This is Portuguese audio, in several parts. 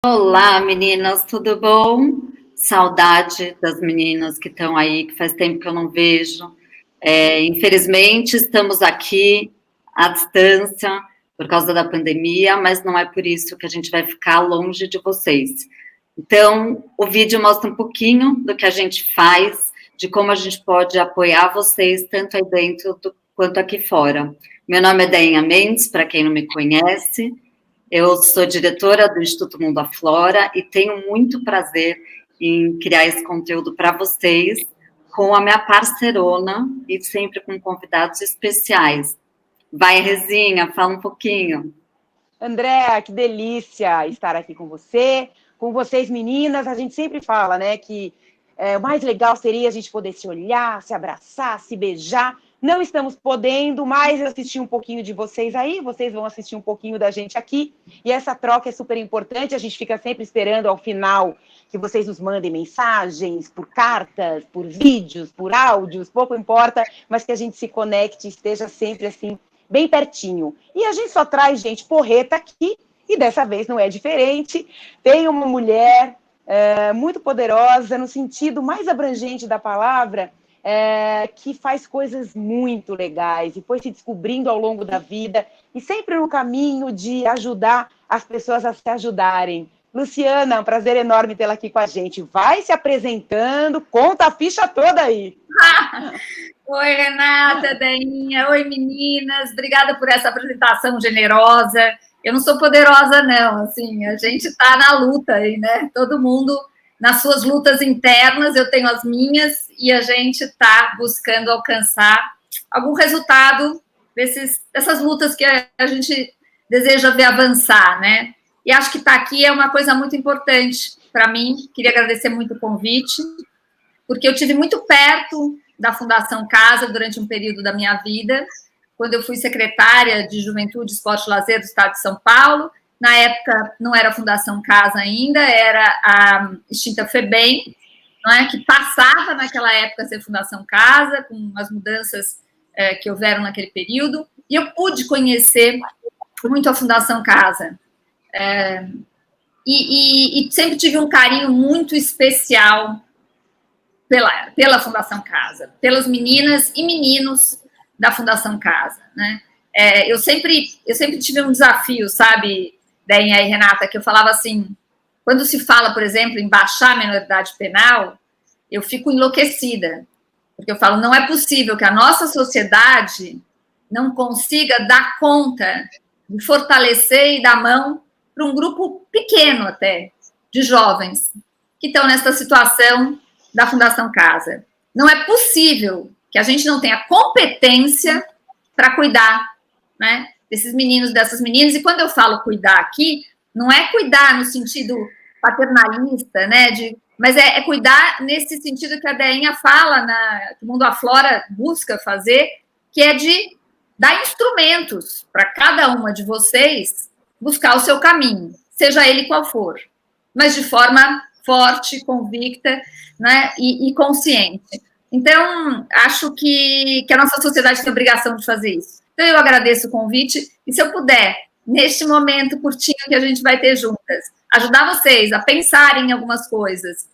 Olá, meninas, tudo bom? Saudade das meninas que estão aí, que faz tempo que eu não vejo. Infelizmente, estamos aqui à distância por causa da pandemia, mas não é por isso que a gente vai ficar longe de vocês. Então, o vídeo mostra um pouquinho do que a gente faz, de como a gente pode apoiar vocês, tanto aí dentro quanto aqui fora. Meu nome é Dainha Mendes, para quem não me conhece. Eu sou diretora do Instituto Mundo Aflora e tenho muito prazer em criar esse conteúdo para vocês com a minha parceirona e sempre com convidados especiais. Vai, Rezinha, fala um pouquinho. Andréa, que delícia estar aqui com você, com vocês meninas. A gente sempre fala, né, que o mais legal seria a gente poder se olhar, se abraçar, se beijar. Não estamos podendo, mas eu assisti um pouquinho de vocês aí, vocês vão assistir um pouquinho da gente aqui, e essa troca é super importante. A gente fica sempre esperando ao final que vocês nos mandem mensagens, por cartas, por vídeos, por áudios, pouco importa, mas que a gente se conecte, esteja sempre assim, bem pertinho. E a gente só traz gente porreta aqui, e dessa vez não é diferente. Tem uma mulher muito poderosa, no sentido mais abrangente da palavra, que faz coisas muito legais e foi se descobrindo ao longo da vida e sempre no caminho de ajudar as pessoas a se ajudarem. Luciana, um prazer enorme tê-la aqui com a gente. Vai se apresentando, conta a ficha toda aí. Oi, Renata, Dainha. Oi, meninas. Obrigada por essa apresentação generosa. Eu não sou poderosa, não. Assim, a gente está na luta aí, né? Todo mundo nas suas lutas internas, eu tenho as minhas, e a gente está buscando alcançar algum resultado dessas lutas que a gente deseja ver avançar, né? E acho que estar aqui é uma coisa muito importante para mim. Queria agradecer muito o convite, porque eu tive muito perto da Fundação Casa durante um período da minha vida, quando eu fui secretária de Juventude, Esporte e Lazer do Estado de São Paulo. Na época, não era a Fundação Casa ainda, era a extinta FEBEM, não é? Que passava naquela época a ser Fundação Casa, com as mudanças que houveram naquele período, e eu pude conhecer muito a Fundação Casa. E sempre tive um carinho muito especial pela Fundação Casa, pelas meninas e meninos da Fundação Casa, né? Eu sempre tive um desafio, sabe, Dainha e Renata, que eu falava assim, quando se fala, por exemplo, em baixar a menoridade penal, eu fico enlouquecida, porque eu falo, não é possível que a nossa sociedade não consiga dar conta de fortalecer e dar mão para um grupo pequeno até, de jovens, que estão nessa situação da Fundação Casa. Não é possível que a gente não tenha competência para cuidar, né, desses meninos, dessas meninas. E quando eu falo cuidar aqui, não é cuidar no sentido paternalista, né, mas é cuidar nesse sentido que a Deinha fala, que o Mundo Aflora busca fazer, que é de dar instrumentos para cada uma de vocês buscar o seu caminho, seja ele qual for, mas de forma forte, convicta, né, e consciente. Então, acho que a nossa sociedade tem obrigação de fazer isso. Então, eu agradeço o convite, e se eu puder, neste momento curtinho que a gente vai ter juntas, ajudar vocês a pensarem em algumas coisas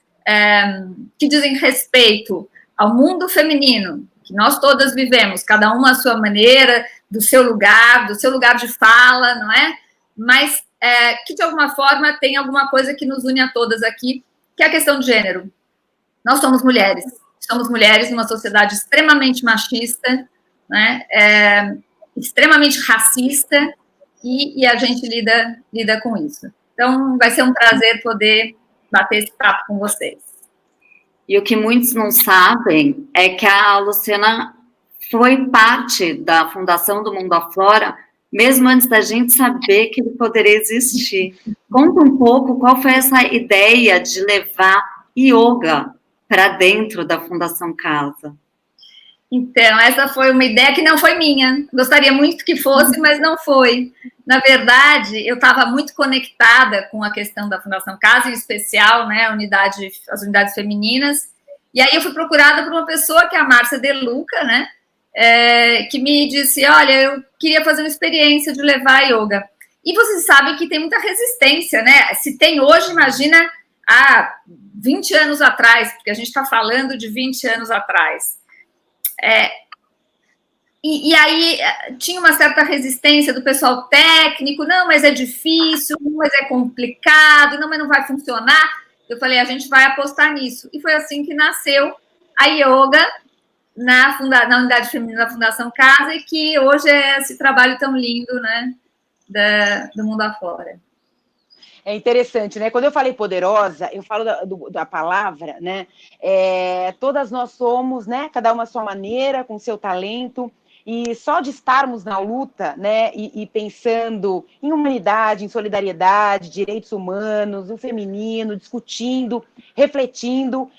que dizem respeito ao mundo feminino, que nós todas vivemos, cada uma à sua maneira, do seu lugar de fala, não é? Mas que, de alguma forma, tem alguma coisa que nos une a todas aqui, que é a questão de gênero. Nós somos mulheres numa sociedade extremamente machista, né? Extremamente racista, e a gente lida com isso. Então, vai ser um prazer poder bater esse papo com vocês. E o que muitos não sabem é que a Luciana foi parte da fundação do Mundo Aflora, mesmo antes da gente saber que ele poderia existir. Conta um pouco qual foi essa ideia de levar yoga para dentro da Fundação Casa. Então, essa foi uma ideia que não foi minha. Gostaria muito que fosse, mas não foi. Na verdade, eu estava muito conectada com a questão da Fundação Casa, em especial, né, as unidades femininas. E aí eu fui procurada por uma pessoa, que é a Márcia De Luca, né, que me disse, olha, eu queria fazer uma experiência de levar yoga. E vocês sabem que tem muita resistência, né? Se tem hoje, imagina há 20 anos atrás, porque a gente está falando de 20 anos atrás. E aí tinha uma certa resistência do pessoal técnico, não, mas é difícil, não, mas é complicado, não, mas não vai funcionar. Eu falei, a gente vai apostar nisso. E foi assim que nasceu a yoga na unidade feminina da Fundação Casa, e que hoje é esse trabalho tão lindo, né, do mundo afora. É interessante, né? Quando eu falei poderosa, eu falo da palavra, né? Todas nós somos, né? Cada uma à sua maneira, com seu talento. E só de estarmos na luta, né, e pensando em humanidade, em solidariedade, direitos humanos, o feminino, discutindo, refletindo,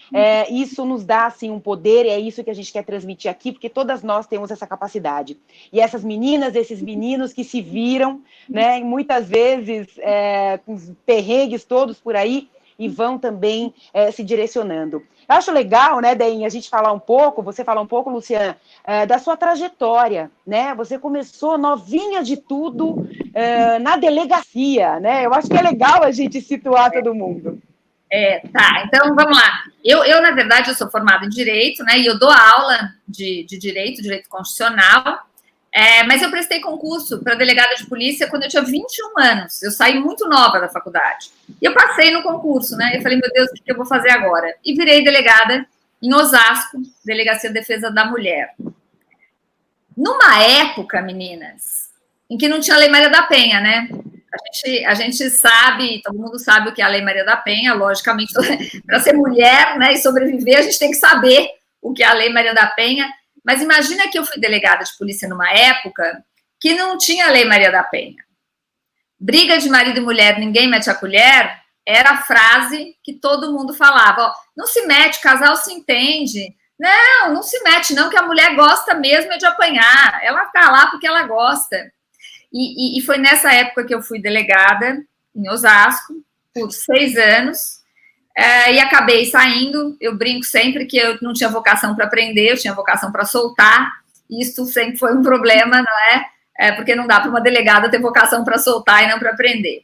isso nos dá, assim, um poder, e é isso que a gente quer transmitir aqui, porque todas nós temos essa capacidade. E essas meninas, esses meninos que se viram, né, muitas vezes com os perrengues todos por aí, e vão também se direcionando. Eu acho legal, né, Deinha, a gente falar um pouco, você falar um pouco, Luciana, da sua trajetória, né? Você começou novinha de tudo na delegacia, né? Eu acho que é legal a gente situar todo mundo. Tá, então vamos lá. Eu, na verdade, eu sou formada em Direito, né? E eu dou aula de Direito Constitucional, mas eu prestei concurso para delegada de polícia quando eu tinha 21 anos. Eu saí muito nova da faculdade. E eu passei no concurso, né? Eu falei, meu Deus, o que eu vou fazer agora? E virei delegada em Osasco, Delegacia de Defesa da Mulher. Numa época, meninas, em que não tinha a Lei Maria da Penha, né? A gente sabe, todo mundo sabe o que é a Lei Maria da Penha, logicamente, para ser mulher, né, e sobreviver, a gente tem que saber o que é a Lei Maria da Penha. Mas imagina que eu fui delegada de polícia numa época que não tinha a Lei Maria da Penha. Briga de marido e mulher, ninguém mete a colher, era a frase que todo mundo falava. Ó, não se mete, casal se entende. Não se mete não, que a mulher gosta mesmo de apanhar. Ela tá lá porque ela gosta. E foi nessa época que eu fui delegada em Osasco, por 6 anos, e acabei saindo. Eu brinco sempre que eu não tinha vocação para prender, eu tinha vocação para soltar. Isso sempre foi um problema, não é? Porque não dá para uma delegada ter vocação para soltar e não para prender.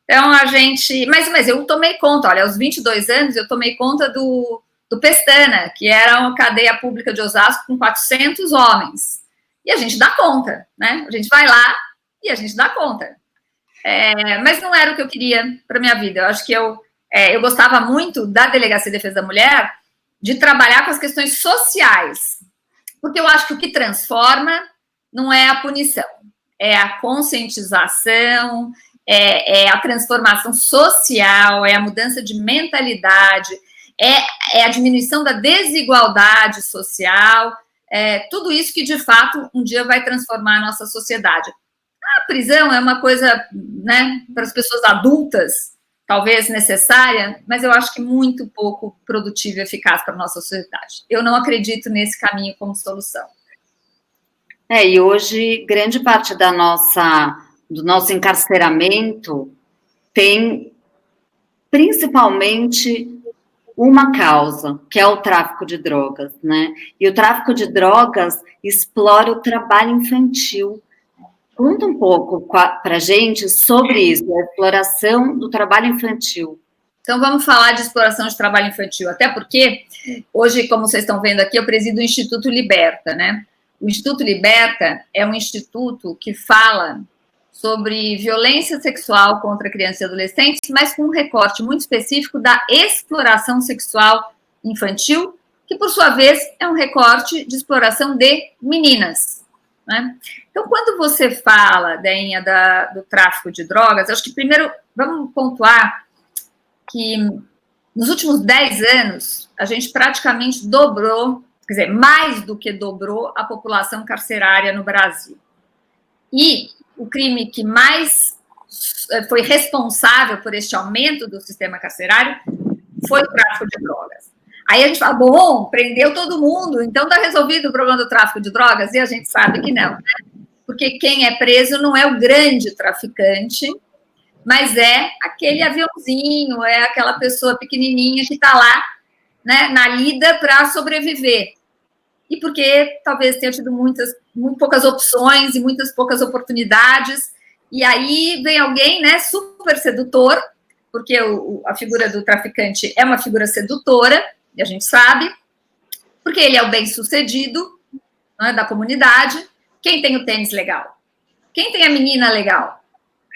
Então, a gente... Mas eu tomei conta, olha, aos 22 anos, eu tomei conta do Pestana, que era uma cadeia pública de Osasco com 400 homens. E a gente dá conta, né? A gente vai lá e a gente dá conta. Mas não era o que eu queria para minha vida. Eu acho que eu gostava muito da Delegacia de Defesa da Mulher, de trabalhar com as questões sociais. Porque eu acho que o que transforma não é a punição, é a conscientização, é a transformação social, é a mudança de mentalidade, é a diminuição da desigualdade social, tudo isso que, de fato, um dia vai transformar a nossa sociedade. A prisão é uma coisa, né, para as pessoas adultas, talvez necessária, mas eu acho que muito pouco produtiva e eficaz para a nossa sociedade. Eu não acredito nesse caminho como solução. E hoje, grande parte do nosso encarceramento tem, principalmente, uma causa, que é o tráfico de drogas, né? E o tráfico de drogas explora o trabalho infantil. Conta um pouco para a gente sobre isso, a exploração do trabalho infantil. Então, vamos falar de exploração de trabalho infantil, até porque hoje, como vocês estão vendo aqui, eu presido o Instituto Liberta, né? O Instituto Liberta é um instituto que fala sobre violência sexual contra crianças e adolescentes, mas com um recorte muito específico da exploração sexual infantil, que, por sua vez, é um recorte de exploração de meninas, né? Então, quando você fala, Deinha, do tráfico de drogas, acho que primeiro vamos pontuar que nos últimos 10 anos a gente praticamente dobrou, quer dizer, mais do que dobrou a população carcerária no Brasil. E o crime que mais foi responsável por este aumento do sistema carcerário foi o tráfico de drogas. Aí a gente fala, bom, prendeu todo mundo, então está resolvido o problema do tráfico de drogas? E a gente sabe que não, né? Porque quem é preso não é o grande traficante, mas é aquele aviãozinho, é aquela pessoa pequenininha que está lá, né, na lida para sobreviver. E porque talvez tenha tido muito poucas opções e muitas poucas oportunidades, e aí vem alguém, né, super sedutor, porque a figura do traficante é uma figura sedutora, e a gente sabe, porque ele é o bem-sucedido, né, da comunidade. Quem tem o tênis legal? Quem tem a menina legal?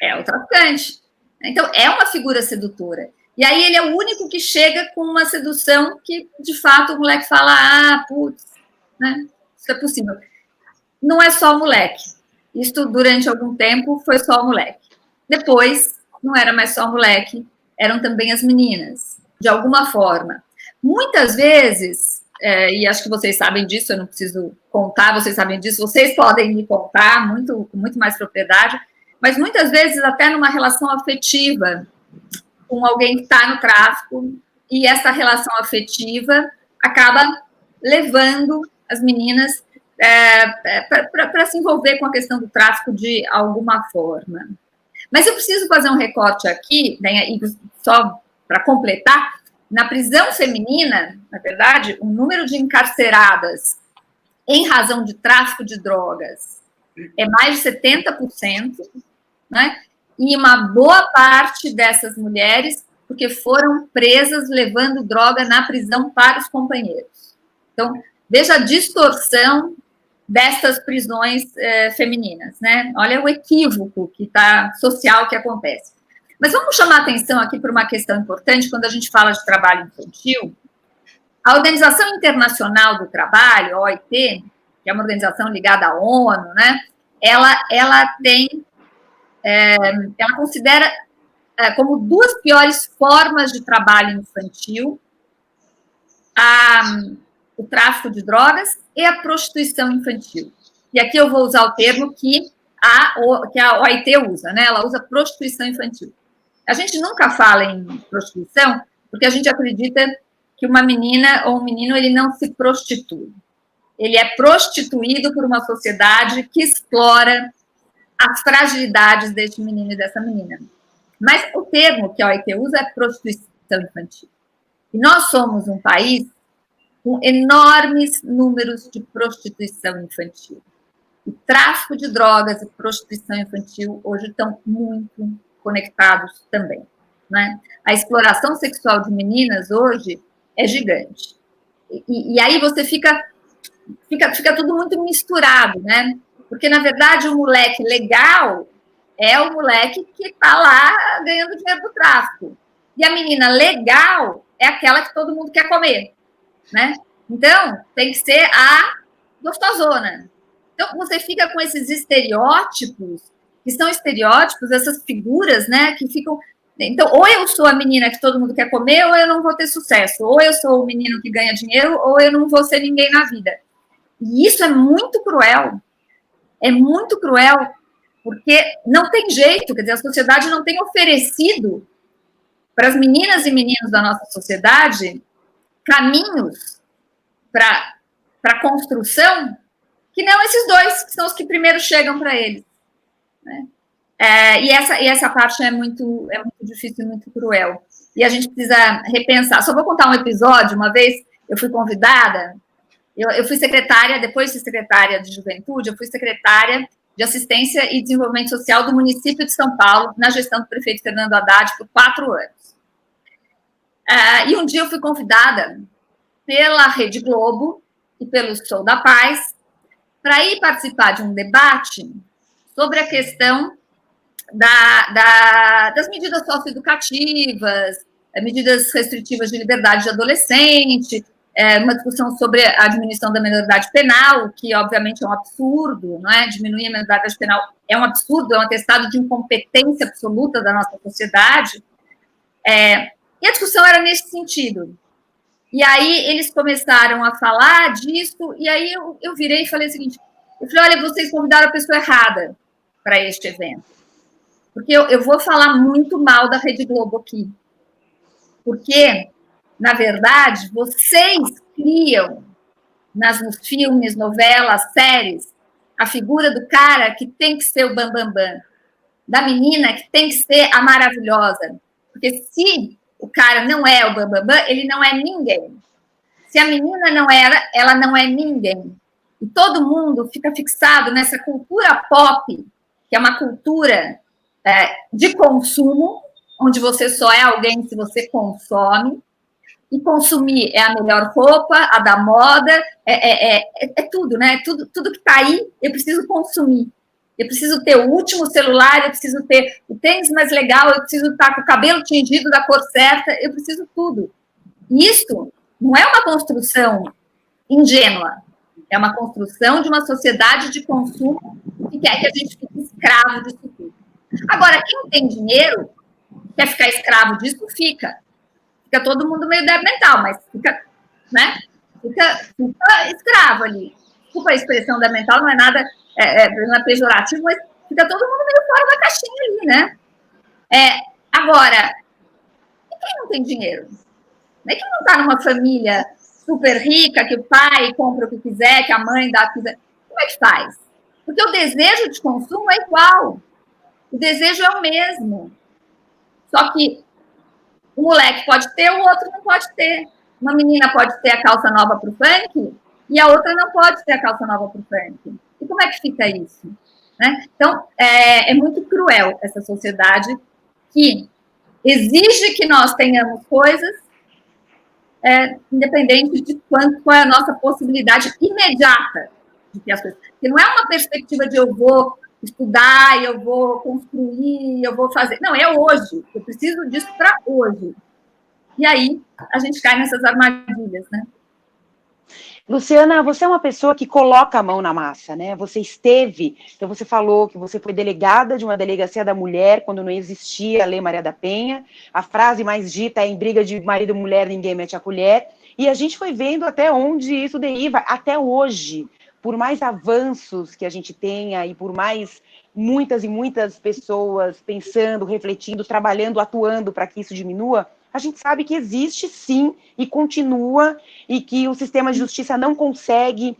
É o traficante. Então, é uma figura sedutora. E aí ele é o único que chega com uma sedução que, de fato, o moleque fala, ah, putz, né, isso é possível. Não é só o moleque. Isso, durante algum tempo, foi só o moleque. Depois, não era mais só o moleque, eram também as meninas, de alguma forma. Muitas vezes, e acho que vocês sabem disso, eu não preciso contar, vocês sabem disso, vocês podem me contar com muito mais propriedade, mas muitas vezes até numa relação afetiva com alguém que está no tráfico, e essa relação afetiva acaba levando as meninas para se envolver com a questão do tráfico de alguma forma. Mas eu preciso fazer um recorte aqui, né, e só para completar, na prisão feminina, na verdade, o número de encarceradas em razão de tráfico de drogas é mais de 70%, né? E uma boa parte dessas mulheres porque foram presas levando droga na prisão para os companheiros. Então, veja a distorção destas prisões femininas, né? Olha o equívoco social que acontece. Mas vamos chamar atenção aqui para uma questão importante quando a gente fala de trabalho infantil. A Organização Internacional do Trabalho, a OIT, que é uma organização ligada à ONU, né? Ela considera como duas piores formas de trabalho infantil o tráfico de drogas e a prostituição infantil. E aqui eu vou usar o termo que a OIT usa, né? Ela usa prostituição infantil. A gente nunca fala em prostituição porque a gente acredita que uma menina ou um menino ele não se prostitui. Ele é prostituído por uma sociedade que explora as fragilidades deste menino e dessa menina. Mas o termo que a OIT usa é prostituição infantil. E nós somos um país com enormes números de prostituição infantil. O tráfico de drogas e prostituição infantil hoje estão muito conectados também, né? A exploração sexual de meninas hoje é gigante. E aí você fica tudo muito misturado, né? Porque, na verdade, o moleque legal é o moleque que está lá ganhando dinheiro do tráfico. E a menina legal é aquela que todo mundo quer comer, né? Então, tem que ser a gostosona. Então, você fica com esses estereótipos, que são estereótipos, essas figuras, né, que ficam... Então, ou eu sou a menina que todo mundo quer comer, ou eu não vou ter sucesso. Ou eu sou o menino que ganha dinheiro, ou eu não vou ser ninguém na vida. E isso é muito cruel. É muito cruel, porque não tem jeito, quer dizer, a sociedade não tem oferecido para as meninas e meninos da nossa sociedade caminhos para a construção que não esses dois, que são os que primeiro chegam para eles, né? E essa parte é muito difícil e muito cruel. E a gente precisa repensar. Só vou contar um episódio. Uma vez eu fui convidada, eu fui secretária, depois de secretária de juventude, eu fui secretária de assistência e desenvolvimento social do município de São Paulo, na gestão do prefeito Fernando Haddad, por 4 anos. E um dia eu fui convidada pela Rede Globo e pelo Sou da Paz para ir participar de um debate sobre a questão das medidas socioeducativas, medidas restritivas de liberdade de adolescente, uma discussão sobre a diminuição da minoridade penal, que obviamente é um absurdo, não é? Diminuir a minoridade penal é um absurdo, é um atestado de incompetência absoluta da nossa sociedade. E a discussão era nesse sentido. E aí eles começaram a falar disso, e aí eu virei e falei o seguinte, eu falei, olha, vocês convidaram a pessoa errada para este evento. Porque eu vou falar muito mal da Rede Globo aqui. Porque, na verdade, vocês criam nos filmes, novelas, séries, a figura do cara que tem que ser o bambambam, da menina que tem que ser a maravilhosa. Porque se o cara não é o bambambam, ele não é ninguém. Se a menina não era, ela não é ninguém. E todo mundo fica fixado nessa cultura pop que é uma cultura de consumo, onde você só é alguém se você consome, e consumir é a melhor roupa, a da moda, é tudo, né? Tudo que está aí, eu preciso consumir. Eu preciso ter o último celular, eu preciso ter o tênis mais legal, eu preciso estar com o cabelo tingido da cor certa, eu preciso tudo. E isso não é uma construção ingênua, é uma construção de uma sociedade de consumo que quer que a gente fique escravo disso tudo. Agora, quem tem dinheiro, quer ficar escravo disso, fica todo mundo meio débil mental, mas fica, né? Fica escravo ali. Desculpa a expressão débil mental, não é nada, não é pejorativo, mas fica todo mundo meio fora da caixinha ali, né? Agora, e quem não tem dinheiro? Não é que não está numa família super rica, que o pai compra o que quiser, que a mãe dá o que quiser. Como é que faz? Porque o desejo de consumo é igual. O desejo é o mesmo. Só que o moleque pode ter, o outro não pode ter. Uma menina pode ter a calça nova para o funk e a outra não pode ter a calça nova para o funk. E como é que fica isso? Né? Então, é muito cruel essa sociedade que exige que nós tenhamos coisas independente de qual é a nossa possibilidade imediata de ter as coisas. Porque não é uma perspectiva de eu vou estudar, eu vou construir, eu vou fazer. Não, é hoje. Eu preciso disso para hoje. E aí a gente cai nessas armadilhas, né? Luciana, você é uma pessoa que coloca a mão na massa, né? Você esteve, então você falou que você foi delegada de uma delegacia da mulher quando não existia a Lei Maria da Penha. A frase mais dita é: em briga de marido e mulher, ninguém mete a colher. E a gente foi vendo até onde isso deriva, até hoje. Por mais avanços que a gente tenha e por mais muitas e muitas pessoas pensando, refletindo, trabalhando, atuando para que isso diminua, a gente sabe que existe sim e continua, e que o sistema de justiça não consegue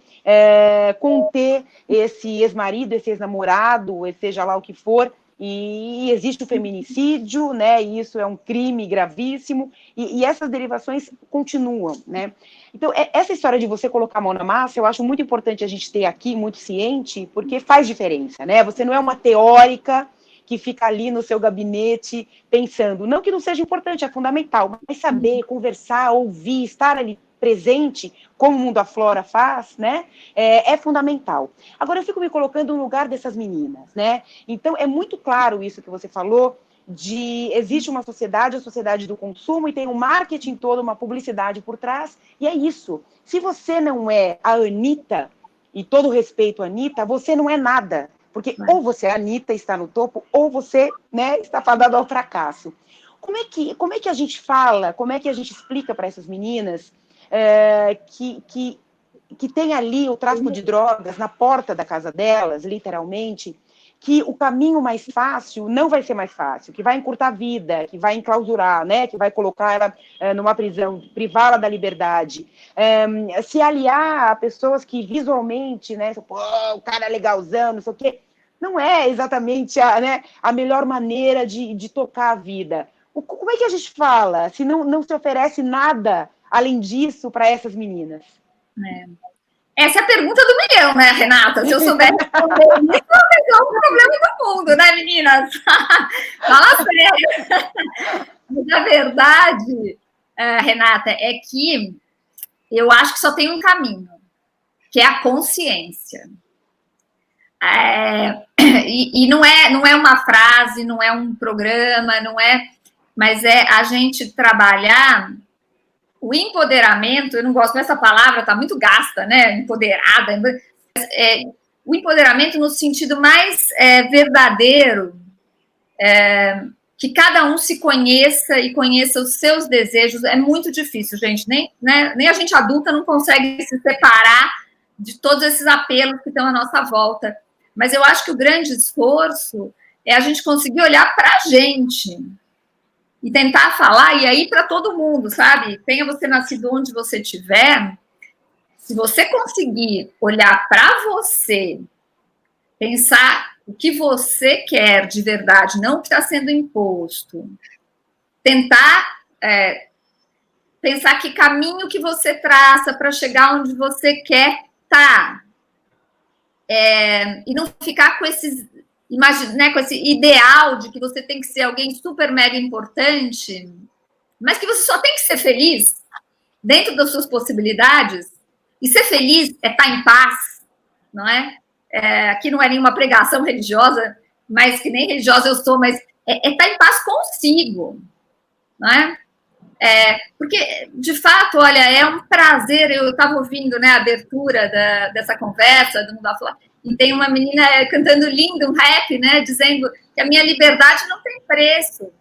conter esse ex-marido, esse ex-namorado, seja lá o que for, e existe o feminicídio, né? E isso é um crime gravíssimo, e essas derivações continuam, né? Então, essa história de você colocar a mão na massa, eu acho muito importante a gente ter aqui, muito ciente, porque faz diferença, né? Você não é uma teórica que fica ali no seu gabinete pensando, não que não seja importante, é fundamental, mas saber, conversar, ouvir, estar ali presente, como o Mundo Aflora faz, né, é fundamental. Agora, eu fico me colocando no lugar dessas meninas, né, então é muito claro isso que você falou, existe uma sociedade, a sociedade do consumo, e tem um marketing todo, uma publicidade por trás, e é isso. Se você não é a Anitta, e todo respeito à Anitta, você não é nada. Porque ou você, a Anitta, está no topo, ou você, né, está fadado ao fracasso. Como é que a gente fala, como é que a gente explica para essas meninas que tem ali o tráfico de drogas na porta da casa delas, literalmente, que o caminho mais fácil não vai ser mais fácil, que vai encurtar a vida, que vai enclausurar, né, que vai colocar ela numa prisão, privá-la da liberdade, se aliar a pessoas que visualmente, né, o cara é legalzão, não sei o quê, não é exatamente a melhor maneira de tocar a vida. Como é que a gente fala se não se oferece nada além disso para essas meninas? Essa é a pergunta do milhão, né, Renata? Se eu souber responder isso, eu resolvo o problema do mundo, né, meninas? Fala sério. Mas a verdade, Renata, é que eu acho que só tem um caminho, que é a consciência. E não é uma frase, não é um programa, mas é a gente trabalhar o empoderamento. Eu não gosto dessa palavra, tá muito gasta, né? Empoderada. O empoderamento no sentido mais verdadeiro, que cada um se conheça e conheça os seus desejos. É muito difícil, gente. Nem a gente adulta não consegue se separar de todos esses apelos que estão à nossa volta. Mas eu acho que o grande esforço é a gente conseguir olhar para a gente e tentar falar, e aí para todo mundo, sabe? Tenha você nascido onde você estiver, se você conseguir olhar para você, pensar o que você quer de verdade, não o que está sendo imposto, tentar pensar que caminho que você traça para chegar onde você quer estar. E não ficar com esses imagina, né, com esse ideal de que você tem que ser alguém super mega importante, mas que você só tem que ser feliz dentro das suas possibilidades, e ser feliz é estar em paz, não é? Aqui não é nenhuma pregação religiosa, mas que nem religiosa eu sou, mas é estar em paz consigo, não é? Porque, de fato, olha, é um prazer, eu estava ouvindo, né, a abertura dessa conversa, do Mundo Afora, e tem uma menina cantando lindo, um rap, né, dizendo que a minha liberdade não tem preço.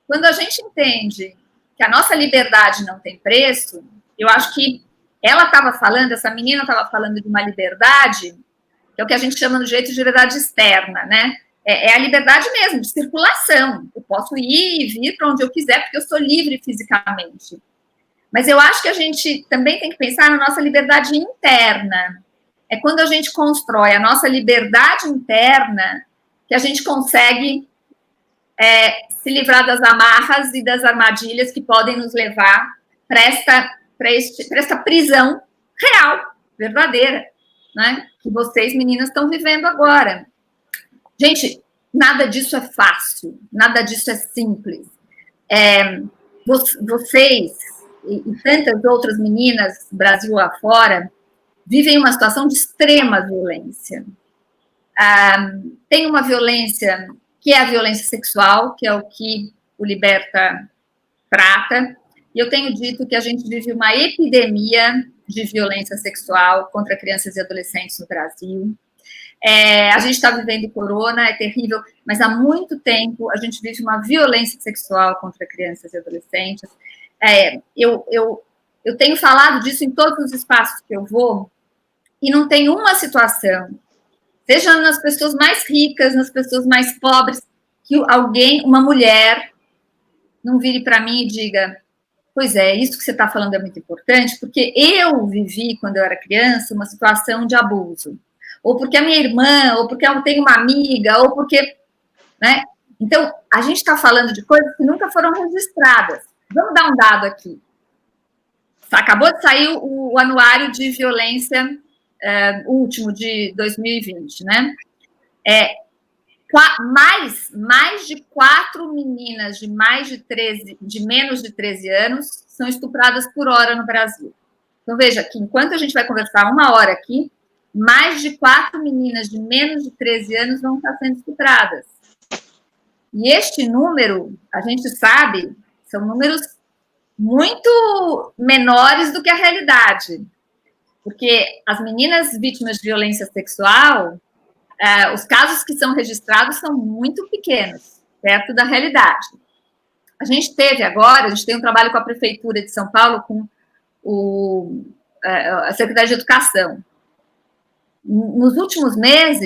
Quando a gente entende que a nossa liberdade não tem preço, eu acho que ela estava falando, essa menina estava falando de uma liberdade, que é o que a gente chama no jeito de liberdade externa, né? É a liberdade mesmo, de circulação. Eu posso ir e vir para onde eu quiser, porque eu sou livre fisicamente. Mas eu acho que a gente também tem que pensar na nossa liberdade interna. É quando a gente constrói a nossa liberdade interna que a gente consegue se livrar das amarras e das armadilhas que podem nos levar para esta prisão real, verdadeira, né? Que vocês, meninas, estão vivendo agora. Gente, nada disso é fácil, nada disso é simples. Vocês e tantas outras meninas, Brasil afora, vivem uma situação de extrema violência. Tem uma violência que é a violência sexual, que é o que o Liberta trata, e eu tenho dito que a gente vive uma epidemia de violência sexual contra crianças e adolescentes no Brasil. A gente está vivendo corona, é terrível, mas há muito tempo a gente vive uma violência sexual contra crianças e adolescentes. Eu tenho falado disso em todos os espaços que eu vou, e não tem uma situação, seja nas pessoas mais ricas, nas pessoas mais pobres, que uma mulher, não vire para mim e diga, pois isso que você está falando é muito importante, porque eu vivi, quando eu era criança, uma situação de abuso. Ou porque a minha irmã, ou porque eu tenho uma amiga, ou porque... né? Então, a gente está falando de coisas que nunca foram registradas. Vamos dar um dado aqui. Acabou de sair o anuário de violência último de 2020, né? Mais de 4 meninas de menos de 13 anos são estupradas por hora no Brasil. Então, veja que enquanto a gente vai conversar 1 hora aqui, mais de 4 meninas de menos de 13 anos vão estar sendo estupradas. E este número, a gente sabe, são números muito menores do que a realidade. Porque as meninas vítimas de violência sexual, os casos que são registrados são muito pequenos, perto da realidade. A gente tem um trabalho com a Prefeitura de São Paulo, com a Secretaria de Educação. Nos últimos 3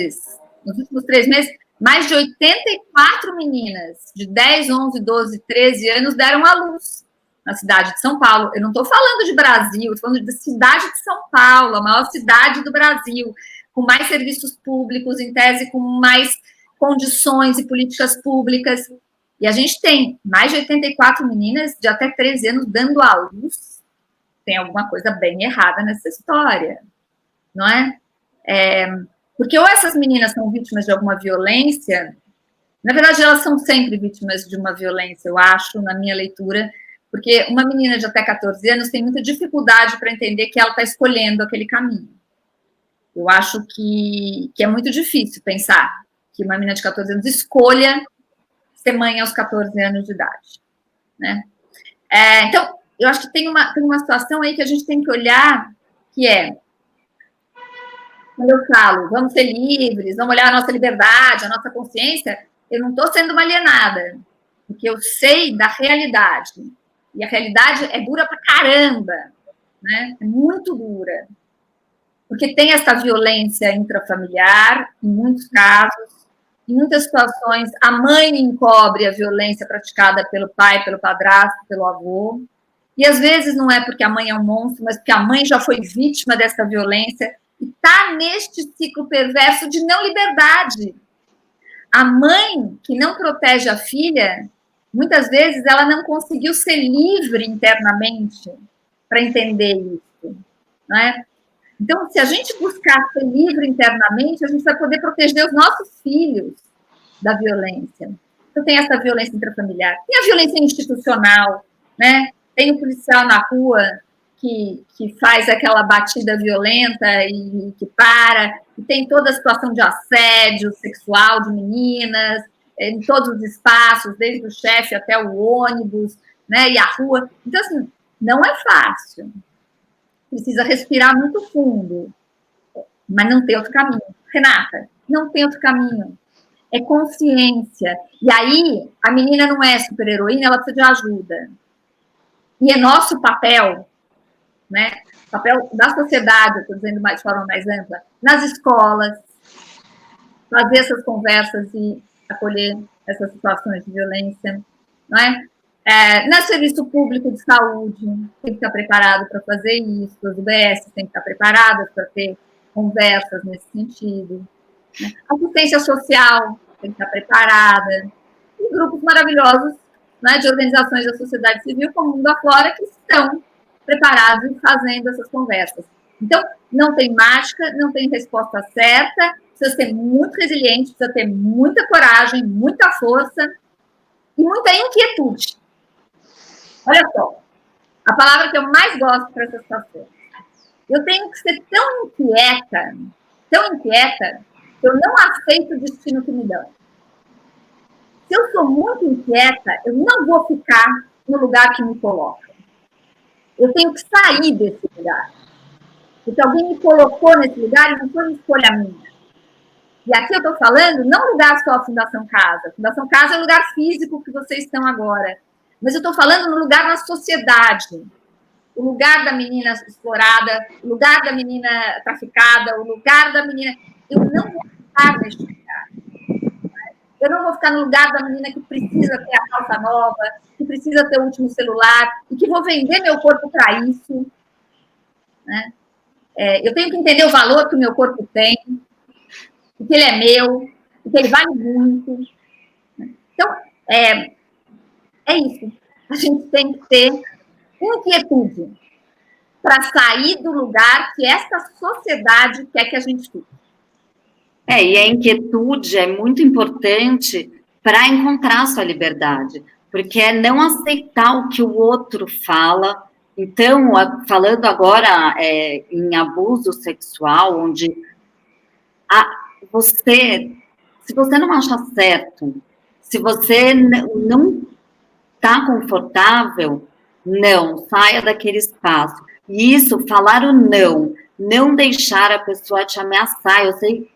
meses, mais de 84 meninas de 10, 11, 12, 13 anos deram à luz na cidade de São Paulo. Eu não estou falando de Brasil, estou falando da cidade de São Paulo, a maior cidade do Brasil, com mais serviços públicos, em tese, com mais condições e políticas públicas. E a gente tem mais de 84 meninas de até 13 anos dando à luz. Tem alguma coisa bem errada nessa história, não é? Porque ou essas meninas são vítimas de alguma violência, na verdade elas são sempre vítimas de uma violência, eu acho, na minha leitura, porque uma menina de até 14 anos tem muita dificuldade para entender que ela está escolhendo aquele caminho. Eu acho que é muito difícil pensar que uma menina de 14 anos escolha ser mãe aos 14 anos de idade, né? Então, eu acho que tem uma situação aí que a gente tem que olhar, que quando eu falo, vamos ser livres, vamos olhar a nossa liberdade, a nossa consciência, eu não estou sendo uma alienada, porque eu sei da realidade, e a realidade é dura pra caramba, né? É muito dura, porque tem essa violência intrafamiliar, em muitos casos, em muitas situações, a mãe encobre a violência praticada pelo pai, pelo padrasto, pelo avô, e às vezes não é porque a mãe é um monstro, mas porque a mãe já foi vítima dessa violência e está neste ciclo perverso de não liberdade. A mãe que não protege a filha, muitas vezes ela não conseguiu ser livre internamente para entender isso, não é? Então, se a gente buscar ser livre internamente, a gente vai poder proteger os nossos filhos. da violência. Então, tem essa violência intrafamiliar, tem a violência institucional, né? Tem o policial na rua que faz aquela batida violenta e que para, e tem toda a situação de assédio sexual de meninas, em todos os espaços, desde o chefe até o ônibus, né? E a rua. Então, assim, não é fácil. Precisa respirar muito fundo, mas não tem outro caminho. Renata, não tem outro caminho. É consciência. E aí, a menina não é super-heroína, ela precisa de ajuda. E é nosso papel, né? Papel da sociedade, estou dizendo de forma mais ampla, nas escolas, fazer essas conversas e acolher essas situações de violência, não é? No serviço público de saúde, tem que estar preparado para fazer isso, as UBS têm que estar preparadas para ter conversas nesse sentido. Né? Assistência social tem que estar preparada. E grupos maravilhosos, né, de organizações da sociedade civil, como o Mundo Aflora, que estão preparados e fazendo essas conversas. Então, não tem mágica, não tem resposta certa, precisa ser muito resiliente, precisa ter muita coragem, muita força e muita inquietude. Olha só, a palavra que eu mais gosto para essa situação. Eu tenho que ser tão inquieta, que eu não aceito o destino que me dão. Se eu sou muito inquieta, eu não vou ficar no lugar que me coloca. Eu tenho que sair desse lugar. Porque alguém me colocou nesse lugar e não foi uma escolha minha. E aqui eu estou falando, não lugar só a Fundação Casa. A Fundação Casa é o lugar físico que vocês estão agora. Mas eu estou falando no lugar na sociedade. O lugar da menina explorada, o lugar da menina traficada, o lugar da menina... Eu não vou ficar nesse lugar. Eu não vou ficar no lugar da menina que precisa ter a calça nova, que precisa ter o último celular, e que vou vender meu corpo para isso. Né? Eu tenho que entender o valor que o meu corpo tem, que ele é meu, que ele vale muito. Então, é isso. A gente tem que ter inquietude para sair do lugar que essa sociedade quer que a gente fique. E a inquietude é muito importante para encontrar a sua liberdade, porque é não aceitar o que o outro fala. Então, falando agora em abuso sexual, onde se você não acha certo, se você não está confortável, não, saia daquele espaço. E isso, falar o não deixar a pessoa te ameaçar. Eu sei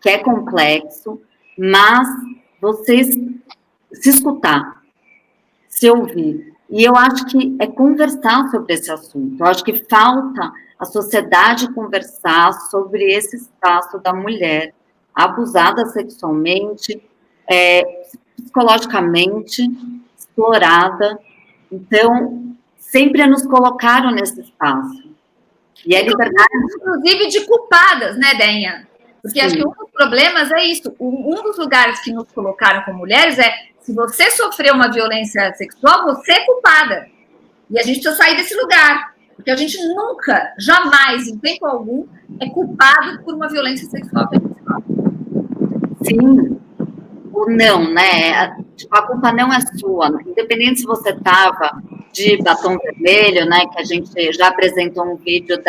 que é complexo, mas você se escutar, se ouvir. E eu acho que é conversar sobre esse assunto. Eu acho que falta a sociedade conversar sobre esse espaço da mulher abusada sexualmente, psicologicamente, explorada. Então, sempre nos colocaram nesse espaço. E a liberdade... Inclusive de culpadas, né, Denha? Porque Sim. Acho que um dos problemas é isso. Um dos lugares que nos colocaram como mulheres se você sofreu uma violência sexual, você é culpada. E a gente precisa sair desse lugar. Porque a gente nunca, jamais, em tempo algum, é culpado por uma violência sexual. Sim. O não, né? Tipo, a culpa não é sua. Independente se você estava de batom vermelho, né? Que a gente já apresentou um vídeo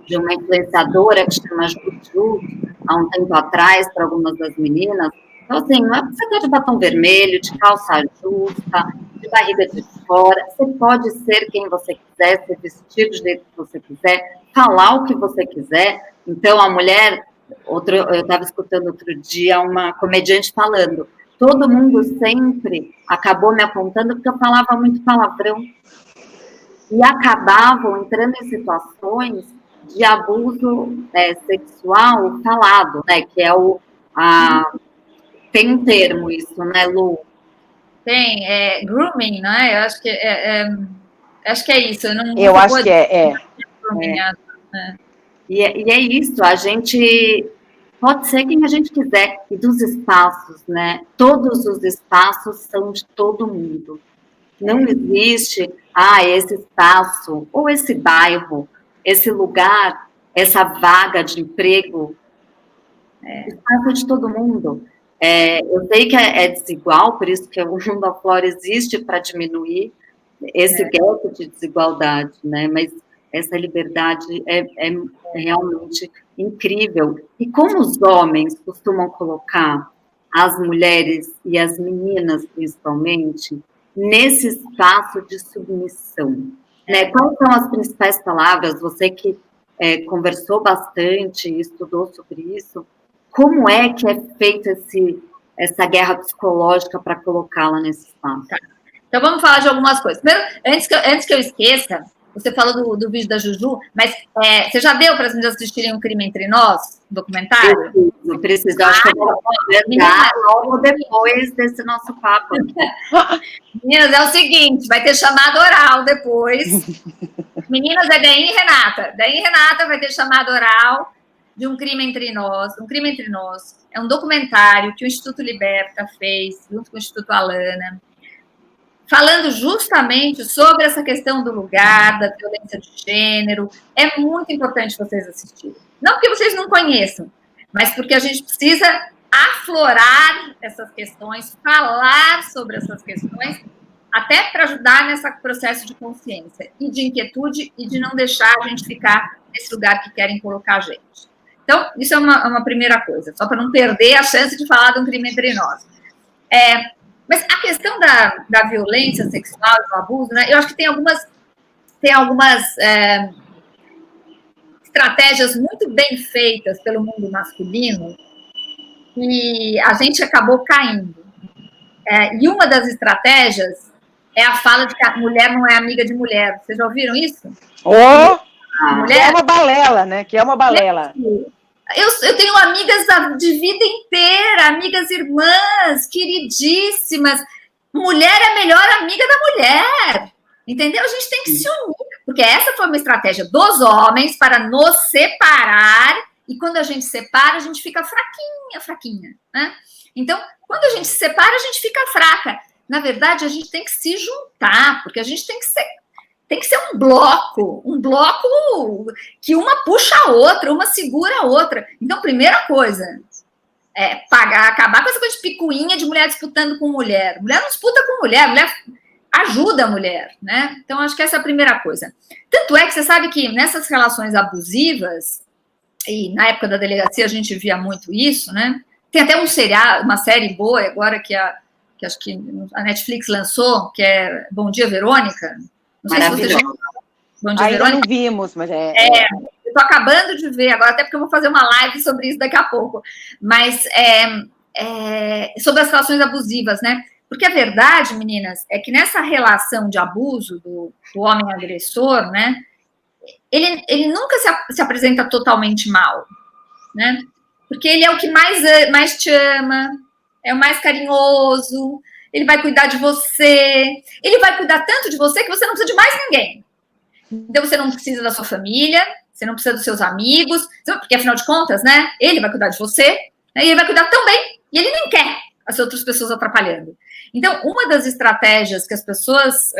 de uma influenciadora que chama Juju, há um tempo atrás, para algumas das meninas. Então, assim, não é porque você está de batom vermelho, de calça justa, de barriga de fora. Você pode ser quem você quiser, se vestir do jeito que você quiser, falar o que você quiser. Então, a mulher... eu estava escutando outro dia uma comediante falando, todo mundo sempre acabou me apontando porque eu falava muito palavrão. E acabavam entrando em situações de abuso sexual falado, né? Que é tem um termo isso, né, Lu? Tem, grooming, né? Eu acho que acho que é isso. Eu acho que é. E é isso, a gente pode ser quem a gente quiser, e dos espaços, né? Todos os espaços são de todo mundo. Não existe, esse espaço, ou esse bairro, esse lugar, essa vaga de emprego, espaço de todo mundo. Eu sei que é desigual, por isso que o Mundo Aflora existe para diminuir esse gap de desigualdade, né? Mas essa liberdade é realmente incrível. E como os homens costumam colocar as mulheres e as meninas, principalmente, nesse espaço de submissão, né? Quais são as principais palavras? Você que conversou bastante e estudou sobre isso, como é que é feita essa guerra psicológica para colocá-la nesse espaço? Então, vamos falar de algumas coisas. Primeiro, antes que eu esqueça, você falou do vídeo da Juju, mas você já deu para as meninas assistirem Um Crime Entre Nós, documentário? Eu preciso, acho que eu vou conversar logo depois desse nosso papo. Meninas, é o seguinte, vai ter chamada oral depois. Meninas, é Dein e Renata. Dein e Renata vai ter chamada oral de Um Crime Entre Nós. Um Crime Entre Nós é um documentário que o Instituto Liberta fez, junto com o Instituto Alana, falando justamente sobre essa questão do lugar, da violência de gênero. É muito importante vocês assistirem. Não porque vocês não conheçam, mas porque a gente precisa aflorar essas questões, falar sobre essas questões, até para ajudar nesse processo de consciência e de inquietude e de não deixar a gente ficar nesse lugar que querem colocar a gente. Então, isso é uma primeira coisa, só para não perder a chance de falar de Um Crime Entre Nós. Mas a questão da violência sexual, do abuso, né, eu acho que tem algumas estratégias muito bem feitas pelo mundo masculino e a gente acabou caindo. E uma das estratégias é a fala de que a mulher não é amiga de mulher. Vocês já ouviram isso? Mulher é uma balela, né? Que é uma balela. Eu tenho amigas de vida inteira, amigas irmãs, queridíssimas. Mulher é a melhor amiga da mulher. Entendeu? A gente tem que se unir. Porque essa foi uma estratégia dos homens para nos separar. E quando a gente separa, a gente fica fraquinha. Né? Então, quando a gente se separa, a gente fica fraca. Na verdade, a gente tem que se juntar, porque a gente tem que ser um bloco que uma puxa a outra, uma segura a outra. Então, primeira coisa, acabar com essa coisa de picuinha de mulher disputando com mulher. Mulher não disputa com mulher ajuda a mulher, né? Então, acho que essa é a primeira coisa. Tanto é que você sabe que nessas relações abusivas, e na época da delegacia a gente via muito isso, né? Tem até uma série boa agora que acho que a Netflix lançou, que é Bom Dia, Verônica. Não sei se vocês já... Bom Dia, ainda Verônica. Não vimos, mas eu estou acabando de ver agora, até porque eu vou fazer uma live sobre isso daqui a pouco. Mas sobre as relações abusivas, né? Porque a verdade, meninas, é que nessa relação de abuso do homem agressor, né? Ele nunca se apresenta totalmente mal, né? Porque ele é o que mais te ama, é o mais carinhoso, ele vai cuidar de você, ele vai cuidar tanto de você que você não precisa de mais ninguém. Então, você não precisa da sua família, você não precisa dos seus amigos, porque, afinal de contas, né, ele vai cuidar de você, né, e ele vai cuidar tão bem, e ele nem quer as outras pessoas atrapalhando. Então, uma das estratégias que as pessoas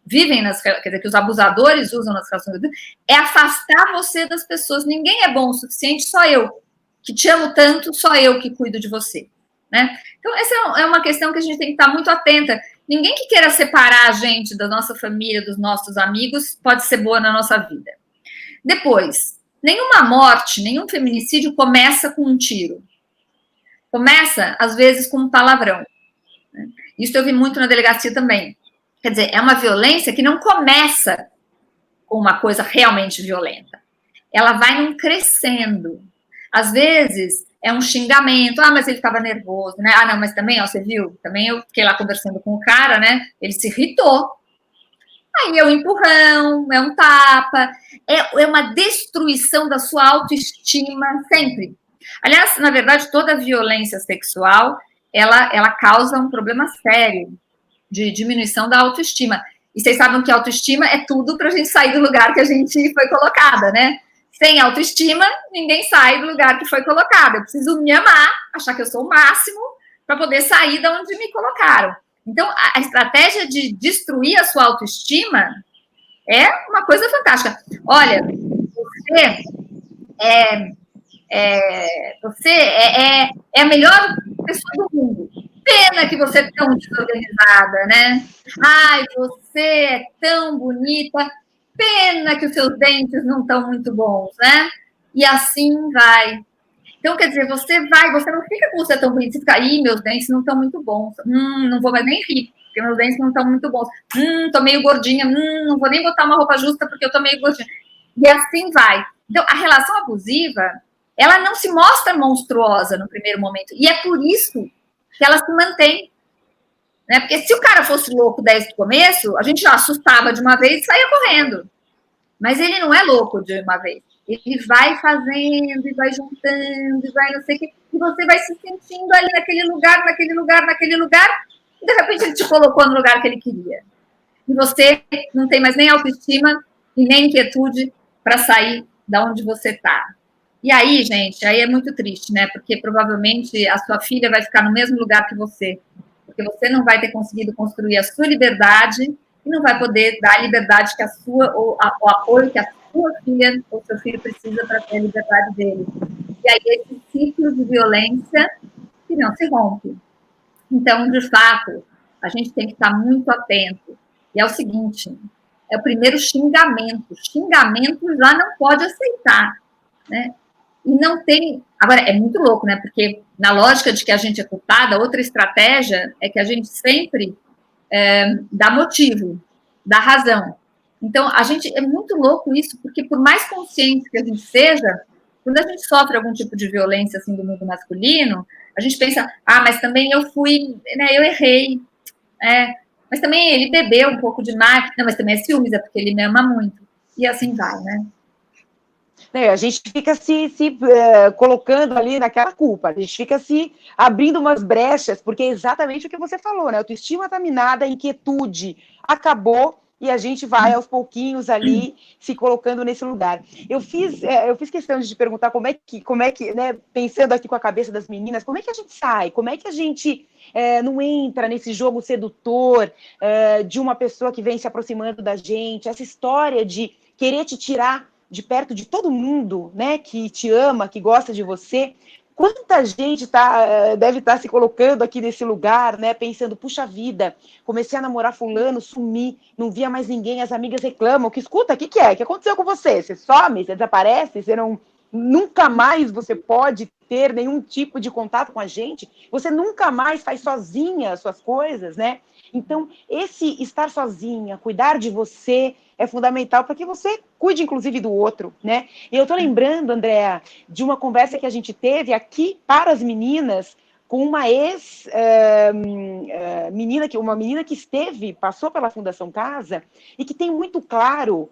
vivem, quer dizer, que os abusadores usam nas relações, é afastar você das pessoas. Ninguém é bom o suficiente, só eu, que te amo tanto, só eu que cuido de você. Né? Então, essa é uma questão que a gente tem que estar muito atenta. Ninguém que queira separar a gente da nossa família, dos nossos amigos, pode ser boa na nossa vida. Depois, nenhuma morte, nenhum feminicídio começa com um tiro. Começa, às vezes, com um palavrão. Isso eu vi muito na delegacia também. Quer dizer, é uma violência que não começa com uma coisa realmente violenta. Ela vai num crescendo. Às vezes, é um xingamento. Ah, mas ele estava nervoso, né? Ah, não, mas também, ó, você viu? Também eu fiquei lá conversando com o cara, né? Ele se irritou. Aí é um empurrão, é um tapa, é uma destruição da sua autoestima, sempre. Aliás, na verdade, toda violência sexual, ela causa um problema sério de diminuição da autoestima. E vocês sabem que a autoestima é tudo para a gente sair do lugar que a gente foi colocada, né? Sem autoestima, ninguém sai do lugar que foi colocado. Eu preciso me amar, achar que eu sou o máximo, para poder sair de onde me colocaram. Então, a estratégia de destruir a sua autoestima é uma coisa fantástica. Olha, você é a melhor pessoa do mundo. Pena que você é tão desorganizada, né? Ai, você é tão bonita. Pena que os seus dentes não estão muito bons, né? E assim vai. Então, quer dizer, você não fica com você tão bonito, você fica, meus dentes não estão muito bons. Não vou mais nem rir, porque meus dentes não estão muito bons. Tô meio gordinha, não vou nem botar uma roupa justa porque eu tô meio gordinha. E assim vai. Então, a relação abusiva, ela não se mostra monstruosa no primeiro momento. E é por isso que ela se mantém. Né? Porque se o cara fosse louco desde o começo, a gente já assustava de uma vez e saía correndo. Mas ele não é louco de uma vez. Ele vai fazendo, e vai juntando, e vai não sei o quê. E você vai se sentindo ali naquele lugar, e de repente ele te colocou no lugar que ele queria. E você não tem mais nem autoestima e nem inquietude para sair da onde você está. E aí, gente, aí é muito triste, né? Porque provavelmente a sua filha vai ficar no mesmo lugar que você. Porque você não vai ter conseguido construir a sua liberdade e não vai poder dar a liberdade que a sua, ou o apoio que a sua filha ou seu filho precisa para ter a liberdade dele. E aí esse ciclo de violência que não se rompe. Então, de fato, a gente tem que estar muito atento. E é o seguinte, é o primeiro xingamento. Xingamento já não pode aceitar, né? E não tem... Agora, é muito louco, né? Porque na lógica de que a gente é culpada, outra estratégia é que a gente sempre dá motivo, dá razão. Então, a gente... É muito louco isso, porque por mais consciente que a gente seja, quando a gente sofre algum tipo de violência, assim, do mundo masculino, a gente pensa, mas também eu fui... Né, eu errei. Mas também ele bebeu um pouco demais. Não, mas também é ciúmes, é porque ele me ama muito. E assim vai, né? A gente fica se colocando ali naquela culpa, a gente fica se abrindo umas brechas, porque é exatamente o que você falou, né? A autoestima está minada, a inquietude acabou e a gente vai aos pouquinhos ali se colocando nesse lugar. Eu fiz questão de te perguntar como é que, né, pensando aqui com a cabeça das meninas, como é que a gente sai? Como é que a gente não entra nesse jogo sedutor de uma pessoa que vem se aproximando da gente, essa história de querer te tirar de perto de todo mundo, né, que te ama, que gosta de você. Quanta gente deve estar se colocando aqui nesse lugar, né, pensando, puxa vida, comecei a namorar fulano, sumi, não via mais ninguém, as amigas reclamam, que escuta, o que é? O que aconteceu com você? Você some, você desaparece, nunca mais você pode ter nenhum tipo de contato com a gente, você nunca mais faz sozinha as suas coisas, né? Então, esse estar sozinha, cuidar de você, é fundamental para que você cuide, inclusive, do outro, né? E eu estou lembrando, Andréa, de uma conversa que a gente teve aqui para as meninas, com uma uma menina que passou pela Fundação Casa, e que tem muito claro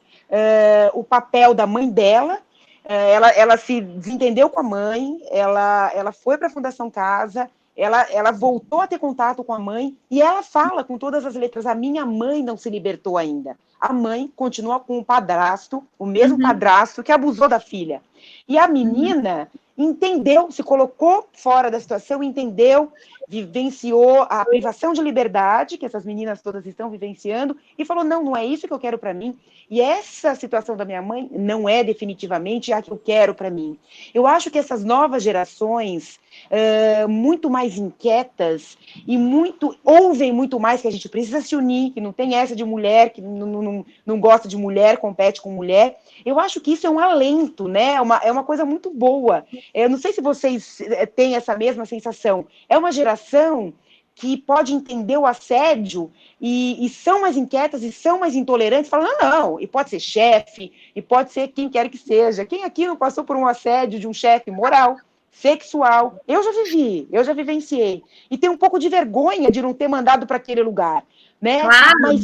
o papel da mãe dela. Ela se desentendeu com a mãe, ela foi para a Fundação Casa, ela voltou a ter contato com a mãe, e ela fala com todas as letras, a minha mãe não se libertou ainda. A mãe continua com o padrasto, o mesmo padrasto que abusou da filha. E a menina entendeu, se colocou fora da situação, entendeu, vivenciou a privação de liberdade, que essas meninas todas estão vivenciando, e falou, não é isso que eu quero para mim. E essa situação da minha mãe não é definitivamente a que eu quero para mim. Eu acho que essas novas gerações, muito mais inquietas, e ouvem muito mais que a gente precisa se unir, que não tem essa de mulher, que não gosta de mulher, compete com mulher. Eu acho que isso é um alento, né? É uma coisa muito boa. Eu não sei se vocês têm essa mesma sensação. É uma geração que pode entender o assédio e são mais inquietas e são mais intolerantes, falam, não, e pode ser chefe, e pode ser quem quer que seja. Quem aqui não passou por um assédio de um chefe moral, sexual? Eu já vivenciei. E tem um pouco de vergonha de não ter mandado para aquele lugar, né? Claro, mas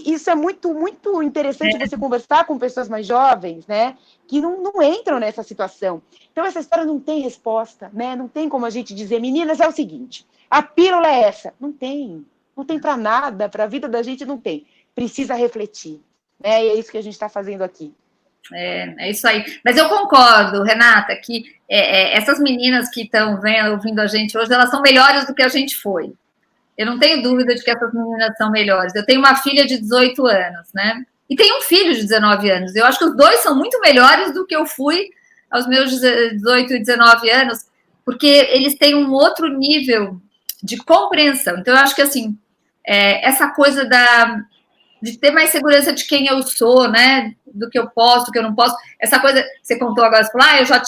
isso é muito, muito interessante você conversar com pessoas mais jovens, né? Que não entram nessa situação. Então, essa história não tem resposta, né? Não tem como a gente dizer, meninas, é o seguinte, a pílula é essa. Não tem para nada, para a vida da gente não tem. Precisa refletir, né? E é isso que a gente está fazendo aqui. É isso aí. Mas eu concordo, Renata, que essas meninas que estão ouvindo a gente hoje, elas são melhores do que a gente foi. Eu não tenho dúvida de que essas meninas são melhores. Eu tenho uma filha de 18 anos, né? E tenho um filho de 19 anos. Eu acho que os dois são muito melhores do que eu fui aos meus 18 e 19 anos. porque eles têm um outro nível de compreensão. Então, eu acho que, assim, essa coisa de ter mais segurança de quem eu sou, né, do que eu posso, do que eu não posso, essa coisa, você contou agora, você falou, eu já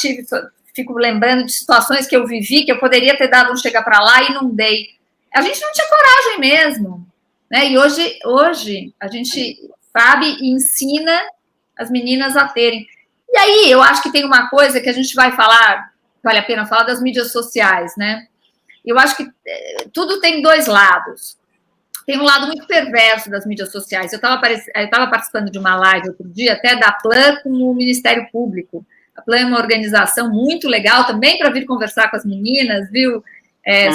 fico lembrando de situações que eu vivi, que eu poderia ter dado um chega para lá e não dei. A gente não tinha coragem mesmo, né, e hoje a gente sabe e ensina as meninas a terem. E aí, eu acho que tem uma coisa que a gente vai falar, vale a pena falar, das mídias sociais, né, eu acho que tudo tem dois lados. Tem um lado muito perverso das mídias sociais. Eu estava participando de uma live outro dia, até da Plan com o Ministério Público. A Plan é uma organização muito legal também para vir conversar com as meninas, viu?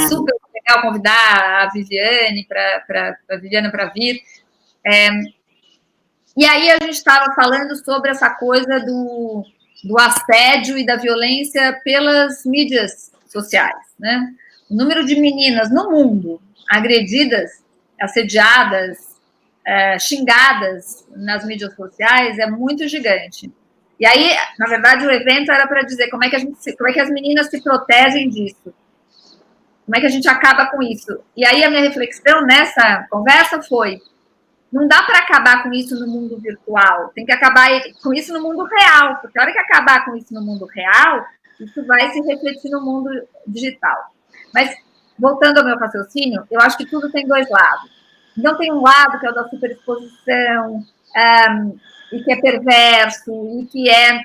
Super legal convidar a Viviane a Viviana para vir. E aí a gente estava falando sobre essa coisa do assédio e da violência pelas mídias sociais, né? O número de meninas no mundo agredidas, assediadas, xingadas nas mídias sociais é muito gigante. E aí, na verdade, o evento era para dizer como é que as meninas se protegem disso, como é que a gente acaba com isso. E aí a minha reflexão nessa conversa foi: não dá para acabar com isso no mundo virtual, tem que acabar com isso no mundo real, porque a hora que acabar com isso no mundo real, isso vai se refletir no mundo digital. Mas voltando ao meu raciocínio, eu acho que tudo tem dois lados. Então, tem um lado que é o da superexposição, e que é perverso, e que é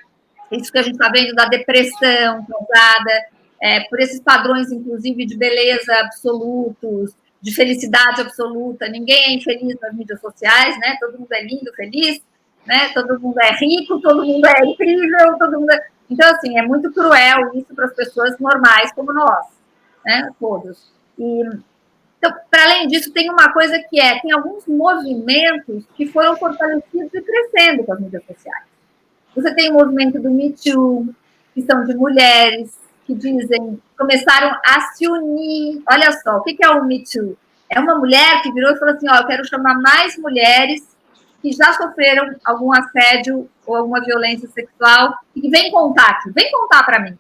isso que a gente está vendo da depressão causada por esses padrões, inclusive, de beleza absolutos, de felicidade absoluta. Ninguém é infeliz nas mídias sociais, né? Todo mundo é lindo, feliz, né? Todo mundo é rico, todo mundo é incrível, todo mundo é... Então, assim, é muito cruel isso para as pessoas normais como nós, né? Todos. Então, para além disso, tem uma coisa que tem alguns movimentos que foram fortalecidos e crescendo com as mídias sociais. Você tem o movimento do Me Too, que são de mulheres que começaram a se unir. Olha só, o que é o Me Too? É uma mulher que virou e falou assim, eu quero chamar mais mulheres que já sofreram algum assédio ou alguma violência sexual e que vem contar para mim.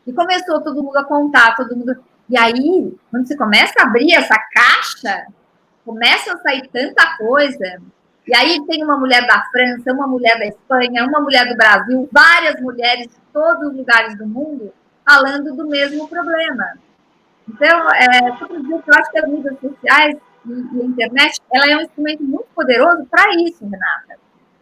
E começou todo mundo a contar, todo mundo... E aí, quando você começa a abrir essa caixa, começa a sair tanta coisa. E aí tem uma mulher da França, uma mulher da Espanha, uma mulher do Brasil, várias mulheres de todos os lugares do mundo falando do mesmo problema. Então, eu acho que as mídias sociais e a internet, ela é um instrumento muito poderoso para isso, Renata.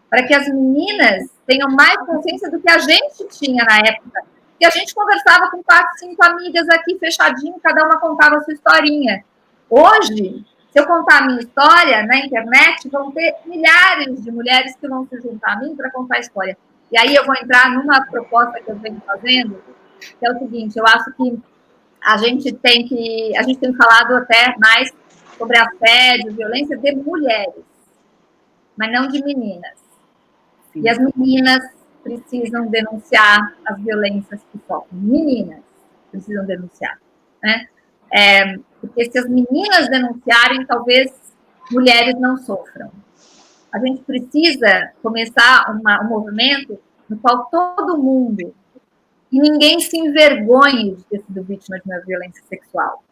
Para que as meninas tenham mais consciência do que a gente tinha na época. Que a gente conversava com 4, 5 amigas aqui, fechadinho, cada uma contava a sua historinha. Hoje, se eu contar a minha história na internet, vão ter milhares de mulheres que vão se juntar a mim para contar a história. E aí eu vou entrar numa proposta que eu venho fazendo, que é o seguinte, eu acho que a gente tem falado até mais sobre assédio, violência de mulheres, mas não de meninas. Sim. E as meninas precisam denunciar as violências que sofrem. Meninas precisam denunciar, né? Porque se as meninas denunciarem, talvez mulheres não sofram. A gente precisa começar um movimento no qual todo mundo, e ninguém se envergonhe de ter sido vítima de uma violência sexual.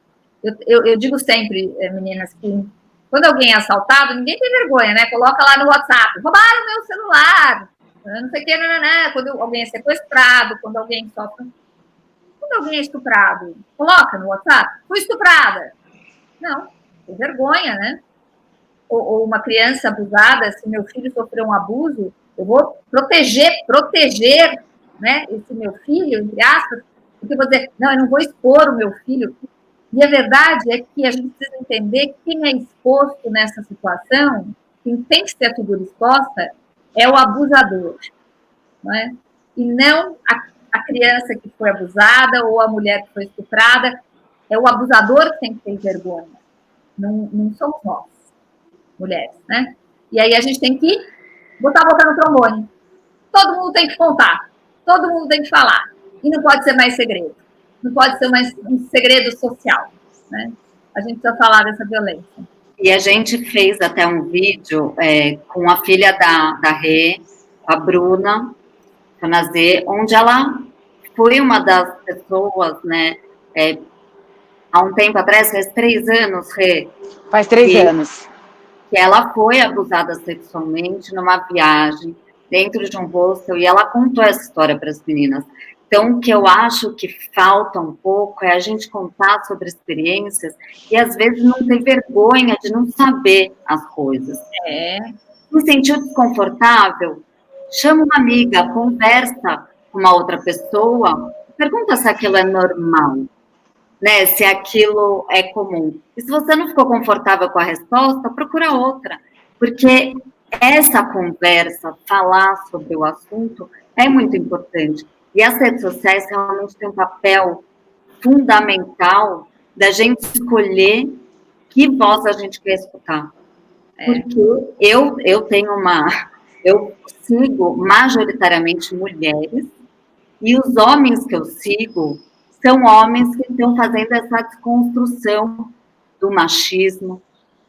Eu digo sempre, meninas, que quando alguém é assaltado, ninguém tem vergonha, né? Coloca lá no WhatsApp, roubaram meu celular, não sei o que, quando alguém é sequestrado, quando alguém sofre... Quando alguém é estuprado, coloca no WhatsApp, fui estuprada. Não, tem vergonha, né? Ou uma criança abusada, se meu filho sofreu um abuso, eu vou proteger, né, esse meu filho, entre aspas, porque eu vou dizer, não, eu não vou expor o meu filho. E a verdade é que a gente precisa entender que quem é exposto nessa situação, quem tem que ser a figura exposta, é o abusador, não é? E não a criança que foi abusada ou a mulher que foi estuprada. É o abusador que tem que ter vergonha. Não somos nós, mulheres, né? E aí a gente tem que botar a boca no trombone. Todo mundo tem que contar. Todo mundo tem que falar. E não pode ser mais segredo. Não pode ser mais um segredo social, né? A gente precisa falar dessa violência. E a gente fez até um vídeo com a filha da Rê, a Bruna Canazê, onde ela foi uma das pessoas, né, há um tempo atrás, faz 3 anos, Rê, Faz 3 anos. que ela foi abusada sexualmente numa viagem dentro de um hostel, e ela contou essa história para as meninas. Então, o que eu acho que falta um pouco é a gente contar sobre experiências e, às vezes, não ter vergonha de não saber as coisas. Se sentiu desconfortável, chama uma amiga, conversa com uma outra pessoa, pergunta se aquilo é normal, né? Se aquilo é comum. E se você não ficou confortável com a resposta, procura outra, porque essa conversa, falar sobre o assunto, é muito importante. E as redes sociais realmente têm um papel fundamental da gente escolher que voz a gente quer escutar. Porque eu tenho eu sigo majoritariamente mulheres, e os homens que eu sigo são homens que estão fazendo essa desconstrução do machismo,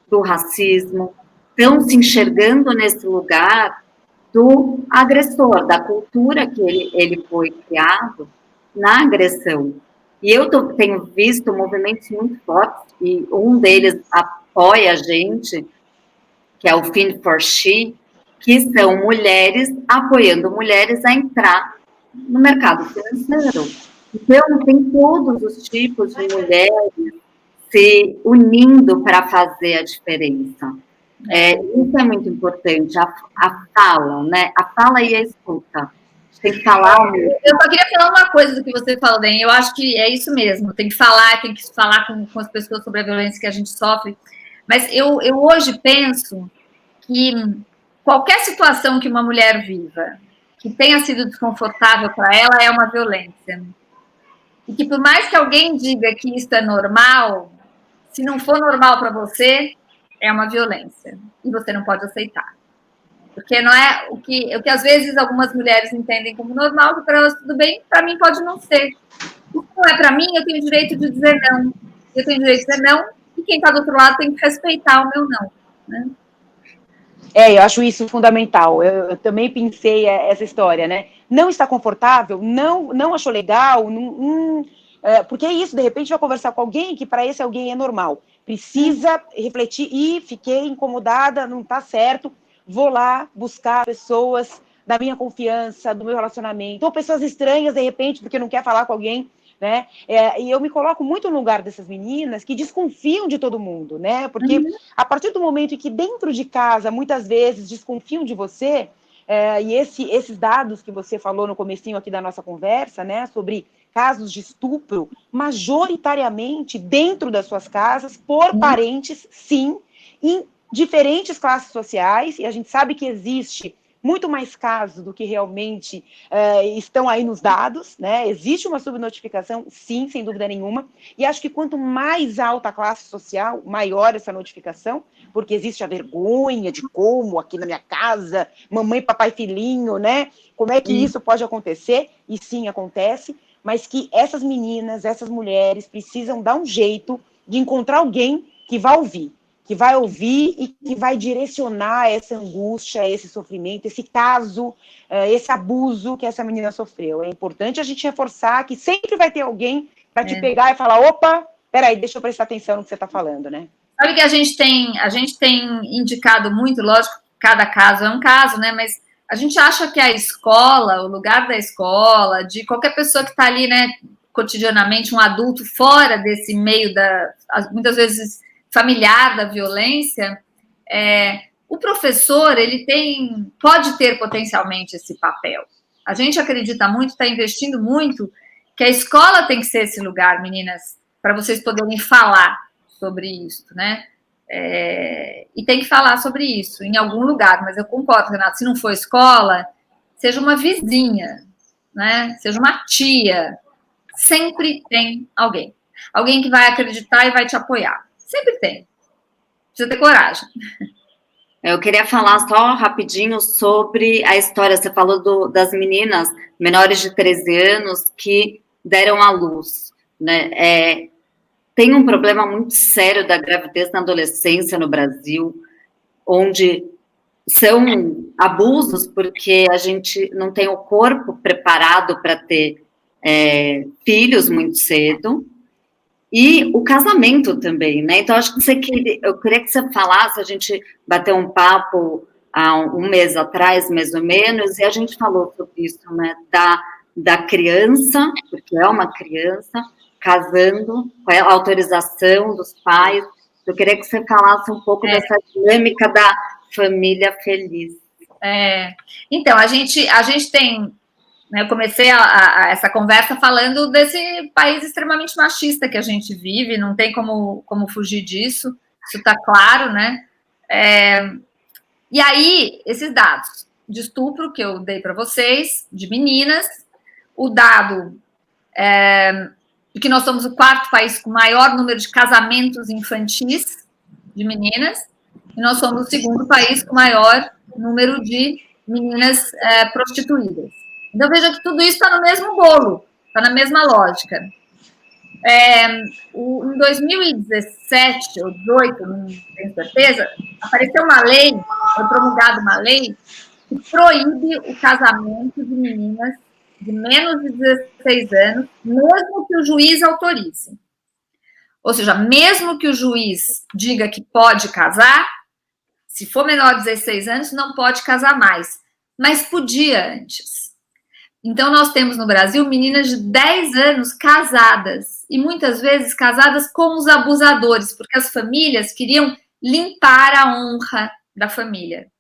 do racismo, estão se enxergando nesse lugar do agressor, da cultura que ele foi criado na agressão. E eu tenho visto movimentos muito fortes, e um deles apoia a gente, que é o Fin for She, que são mulheres apoiando mulheres a entrar no mercado financeiro. Então, tem todos os tipos de mulheres se unindo para fazer a diferença. Isso é muito importante, a fala, né? A fala e a escuta. Tem que falar. Eu só queria falar uma coisa do que você falou, Dan. Eu acho que é isso mesmo. Tem que falar com as pessoas sobre a violência que a gente sofre. Mas eu hoje penso que qualquer situação que uma mulher viva, que tenha sido desconfortável para ela, é uma violência. E que por mais que alguém diga que isso é normal, se não for normal para você, é uma violência. E você não pode aceitar. Porque não é o que às vezes algumas mulheres entendem como normal, que para elas tudo bem, para mim pode não ser. Se não é para mim, eu tenho direito de dizer não. Eu tenho direito de dizer não, e quem está do outro lado tem que respeitar o meu não. Né? Eu acho isso fundamental. Eu também pensei essa história, né? Não está confortável, não achou legal, porque é isso, de repente vai conversar com alguém que para esse alguém é normal. Precisa refletir, e fiquei incomodada, não está certo, vou lá buscar pessoas da minha confiança, do meu relacionamento, ou pessoas estranhas, de repente, porque não quer falar com alguém, né? E eu me coloco muito no lugar dessas meninas que desconfiam de todo mundo, né? Porque a partir do momento em que dentro de casa, muitas vezes, desconfiam de você, e esses dados que você falou no comecinho aqui da nossa conversa, né? Sobre casos de estupro, majoritariamente dentro das suas casas, por parentes, sim, em diferentes classes sociais, e a gente sabe que existe muito mais casos do que realmente estão aí nos dados, né? Existe uma subnotificação, sim, sem dúvida nenhuma, e acho que quanto mais alta a classe social, maior essa notificação, porque existe a vergonha de como, aqui na minha casa, mamãe, papai, filhinho, né? Como é que isso pode acontecer? E sim, acontece, mas que essas meninas, essas mulheres precisam dar um jeito de encontrar alguém que vai ouvir e que vai direcionar essa angústia, esse sofrimento, esse caso, esse abuso que essa menina sofreu. É importante a gente reforçar que sempre vai ter alguém para te pegar e falar, opa, peraí, deixa eu prestar atenção no que você está falando, né? Sabe que a gente tem indicado muito, lógico, cada caso é um caso, né? Mas a gente acha que a escola, o lugar da escola, de qualquer pessoa que está ali, né, cotidianamente, um adulto fora desse meio muitas vezes familiar da violência, o professor ele pode ter potencialmente esse papel. A gente acredita muito, está investindo muito, que a escola tem que ser esse lugar, meninas, para vocês poderem falar sobre isso, né? E tem que falar sobre isso em algum lugar, mas eu concordo, Renata, se não for escola, seja uma vizinha, né? Seja uma tia, sempre tem alguém que vai acreditar e vai te apoiar. Sempre tem. Precisa ter coragem. Eu queria falar só rapidinho sobre a história. Você falou das meninas menores de 13 anos que deram à luz, né? Tem um problema muito sério da gravidez na adolescência no Brasil, onde são abusos porque a gente não tem o corpo preparado para ter filhos muito cedo. e o casamento também, né? Então, acho que eu queria que você falasse, a gente bateu um papo há um mês atrás, mais ou menos, e a gente falou sobre isso, né? Da criança, porque é uma criança, casando, com a autorização dos pais. Eu queria que você falasse um pouco dessa dinâmica da família feliz. Então, a gente tem... Eu comecei essa conversa falando desse país extremamente machista que a gente vive, não tem como fugir disso, isso está claro, né? E aí, esses dados de estupro que eu dei para vocês, de meninas, o dado de que nós somos o 4º país com maior número de casamentos infantis de meninas, e nós somos o 2º país com maior número de meninas prostituídas. Então, veja que tudo isso está no mesmo bolo, está na mesma lógica. Em 2017 ou 2018, não tenho certeza, apareceu uma lei, foi promulgada uma lei que proíbe o casamento de meninas de menos de 16 anos, mesmo que o juiz autorize. Ou seja, mesmo que o juiz diga que pode casar, se for menor de 16 anos, não pode casar mais. Mas podia antes. Então, nós temos no Brasil meninas de 10 anos casadas, e muitas vezes casadas com os abusadores, porque as famílias queriam limpar a honra da família,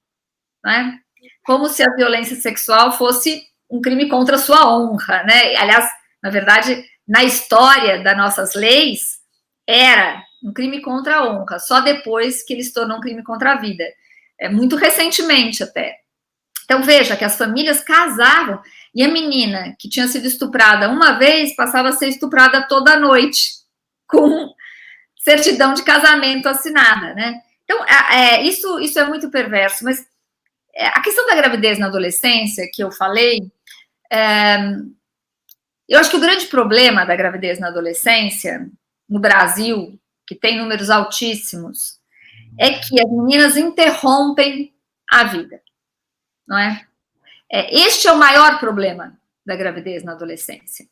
né? Como se a violência sexual fosse um crime contra a sua honra, né? Aliás, na verdade, na história das nossas leis, era um crime contra a honra, só depois que ele se tornou um crime contra a vida. Muito recentemente até. Então, veja que as famílias casavam, e a menina que tinha sido estuprada uma vez passava a ser estuprada toda noite, com certidão de casamento assinada, né? Então, isso é muito perverso, mas a questão da gravidez na adolescência, que eu falei, eu acho que o grande problema da gravidez na adolescência, no Brasil, que tem números altíssimos, é que as meninas interrompem a vida, não é? Este é o maior problema da gravidez na adolescência.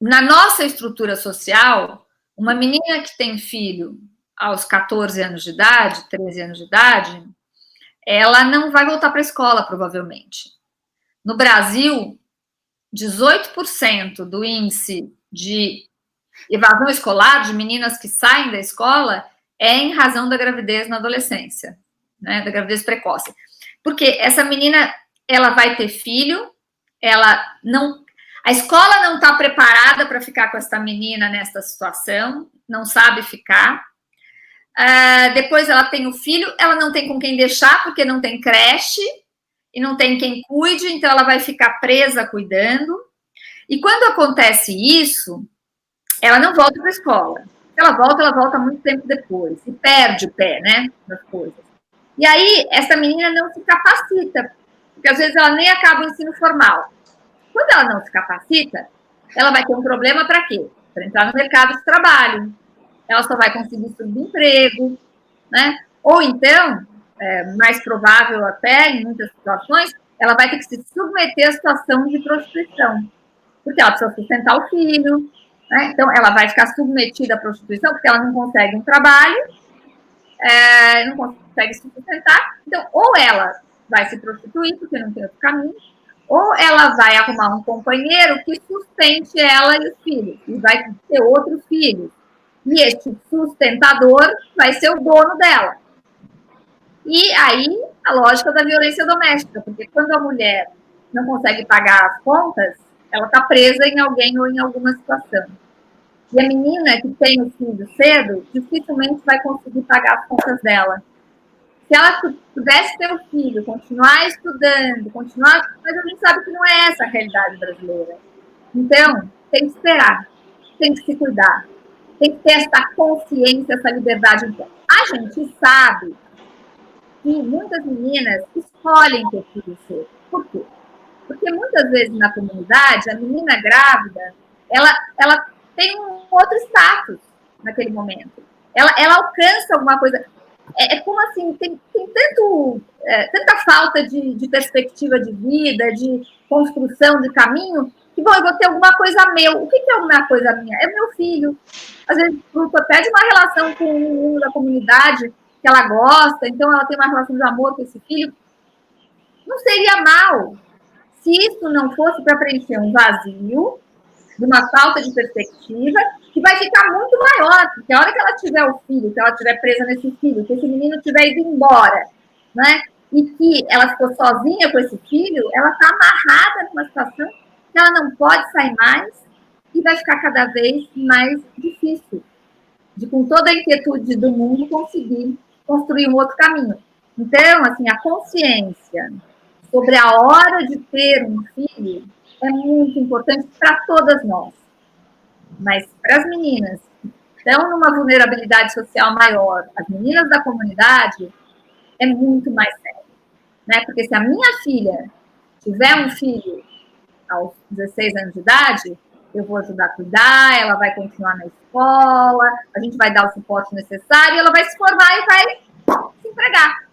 Na nossa estrutura social, uma menina que tem filho aos 14 anos de idade, 13 anos de idade, ela não vai voltar para a escola, provavelmente. No Brasil, 18% do índice de evasão escolar, de meninas que saem da escola, é em razão da gravidez na adolescência, né, da gravidez precoce. Porque essa menina, ela vai ter filho, a escola não está preparada para ficar com essa menina nessa situação, não sabe ficar. Depois ela tem o filho, ela não tem com quem deixar, porque não tem creche, e não tem quem cuide, então ela vai ficar presa cuidando. E quando acontece isso, ela não volta para a escola. Se ela volta muito tempo depois, e perde o pé, né, das coisas. E aí, essa menina não se capacita, porque às vezes ela nem acaba o ensino formal. Quando ela não se capacita, ela vai ter um problema para quê? Para entrar no mercado de trabalho. Ela só vai conseguir subemprego, né? Ou então, mais provável até, em muitas situações, ela vai ter que se submeter à situação de prostituição, porque ela precisa sustentar o filho, né? Então ela vai ficar submetida à prostituição porque ela não consegue um trabalho, não consegue se sustentar. Então, ou ela vai se prostituir, porque não tem outro caminho, ou ela vai arrumar um companheiro que sustente ela e os filhos, e vai ter outro filho. E esse sustentador vai ser o dono dela. E aí, a lógica da violência doméstica, porque quando a mulher não consegue pagar as contas, ela está presa em alguém ou em alguma situação. E a menina que tem o filho cedo, dificilmente vai conseguir pagar as contas dela. Se ela pudesse ter o filho, continuar estudando, mas a gente sabe que não é essa a realidade brasileira. Então, tem que esperar, tem que se cuidar, tem que ter essa consciência, essa liberdade. A gente sabe que muitas meninas escolhem ter filho cedo. Por quê? Porque muitas vezes na comunidade, a menina grávida, ela tem um outro status naquele momento. Ela alcança alguma coisa. É como assim, tem tanta falta de perspectiva de vida, de construção de caminho, que, bom, eu vou ter alguma coisa meu. O que é alguma coisa minha? É meu filho. Às vezes, pede uma relação com um da comunidade que ela gosta, então ela tem uma relação de amor com esse filho. Não seria mal se isso não fosse para preencher um vazio, de uma falta de perspectiva, que vai ficar muito maior, porque a hora que ela tiver o filho, que ela estiver presa nesse filho, que esse menino tiver ido embora, né? E que ela ficou sozinha com esse filho, ela está amarrada numa situação que ela não pode sair mais e vai ficar cada vez mais difícil de, com toda a inquietude do mundo, conseguir construir um outro caminho. Então, assim, a consciência sobre a hora de ter um filho é muito importante para todas nós. Mas para as meninas que estão numa vulnerabilidade social maior, as meninas da comunidade, é muito mais sério. Né? Porque se a minha filha tiver um filho aos 16 anos de idade, eu vou ajudar a cuidar, ela vai continuar na escola, a gente vai dar o suporte necessário, ela vai se formar e vai se empregar.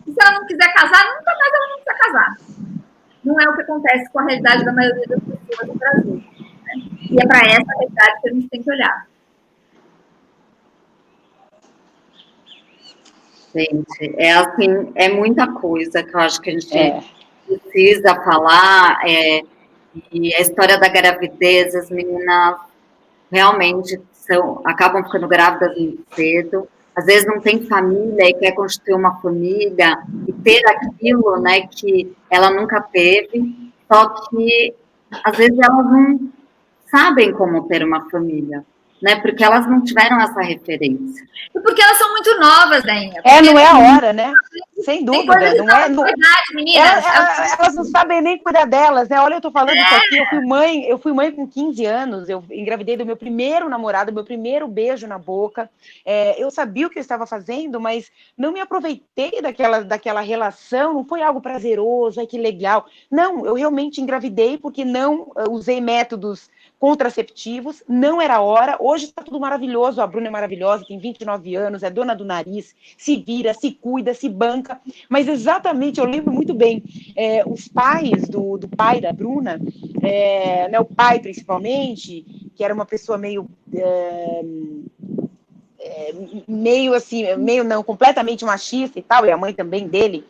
E se ela não quiser casar, nunca mais ela não precisa casar. Não é o que acontece com a realidade da maioria das pessoas no Brasil. Né? E é para essa realidade que a gente tem que olhar. Gente, é assim, é muita coisa que eu acho que a gente precisa falar, e a história da gravidez, as meninas realmente acabam ficando grávidas muito cedo, às vezes não tem família e quer constituir uma família e ter aquilo, né, que ela nunca teve, só que às vezes elas não sabem como ter uma família, né, porque elas não tiveram essa referência. E porque elas são muito novas, Dainha. Não é a hora, né? Sem dúvida, não é. Elas não sabem nem cuidar delas, né? Olha, eu tô falando isso aqui, eu fui mãe com 15 anos, eu engravidei do meu primeiro namorado, meu primeiro beijo na boca. Eu sabia o que eu estava fazendo, mas não me aproveitei daquela relação, não foi algo prazeroso, ai que legal. Não, eu realmente engravidei porque não usei métodos contraceptivos, não era hora. Hoje está tudo maravilhoso, a Bruna é maravilhosa, tem 29 anos, é dona do nariz, se vira, se cuida, se banca, mas exatamente, eu lembro muito bem, os pais do pai da Bruna, né, o pai principalmente, que era uma pessoa meio assim, meio não, completamente machista e tal, e a mãe também dele,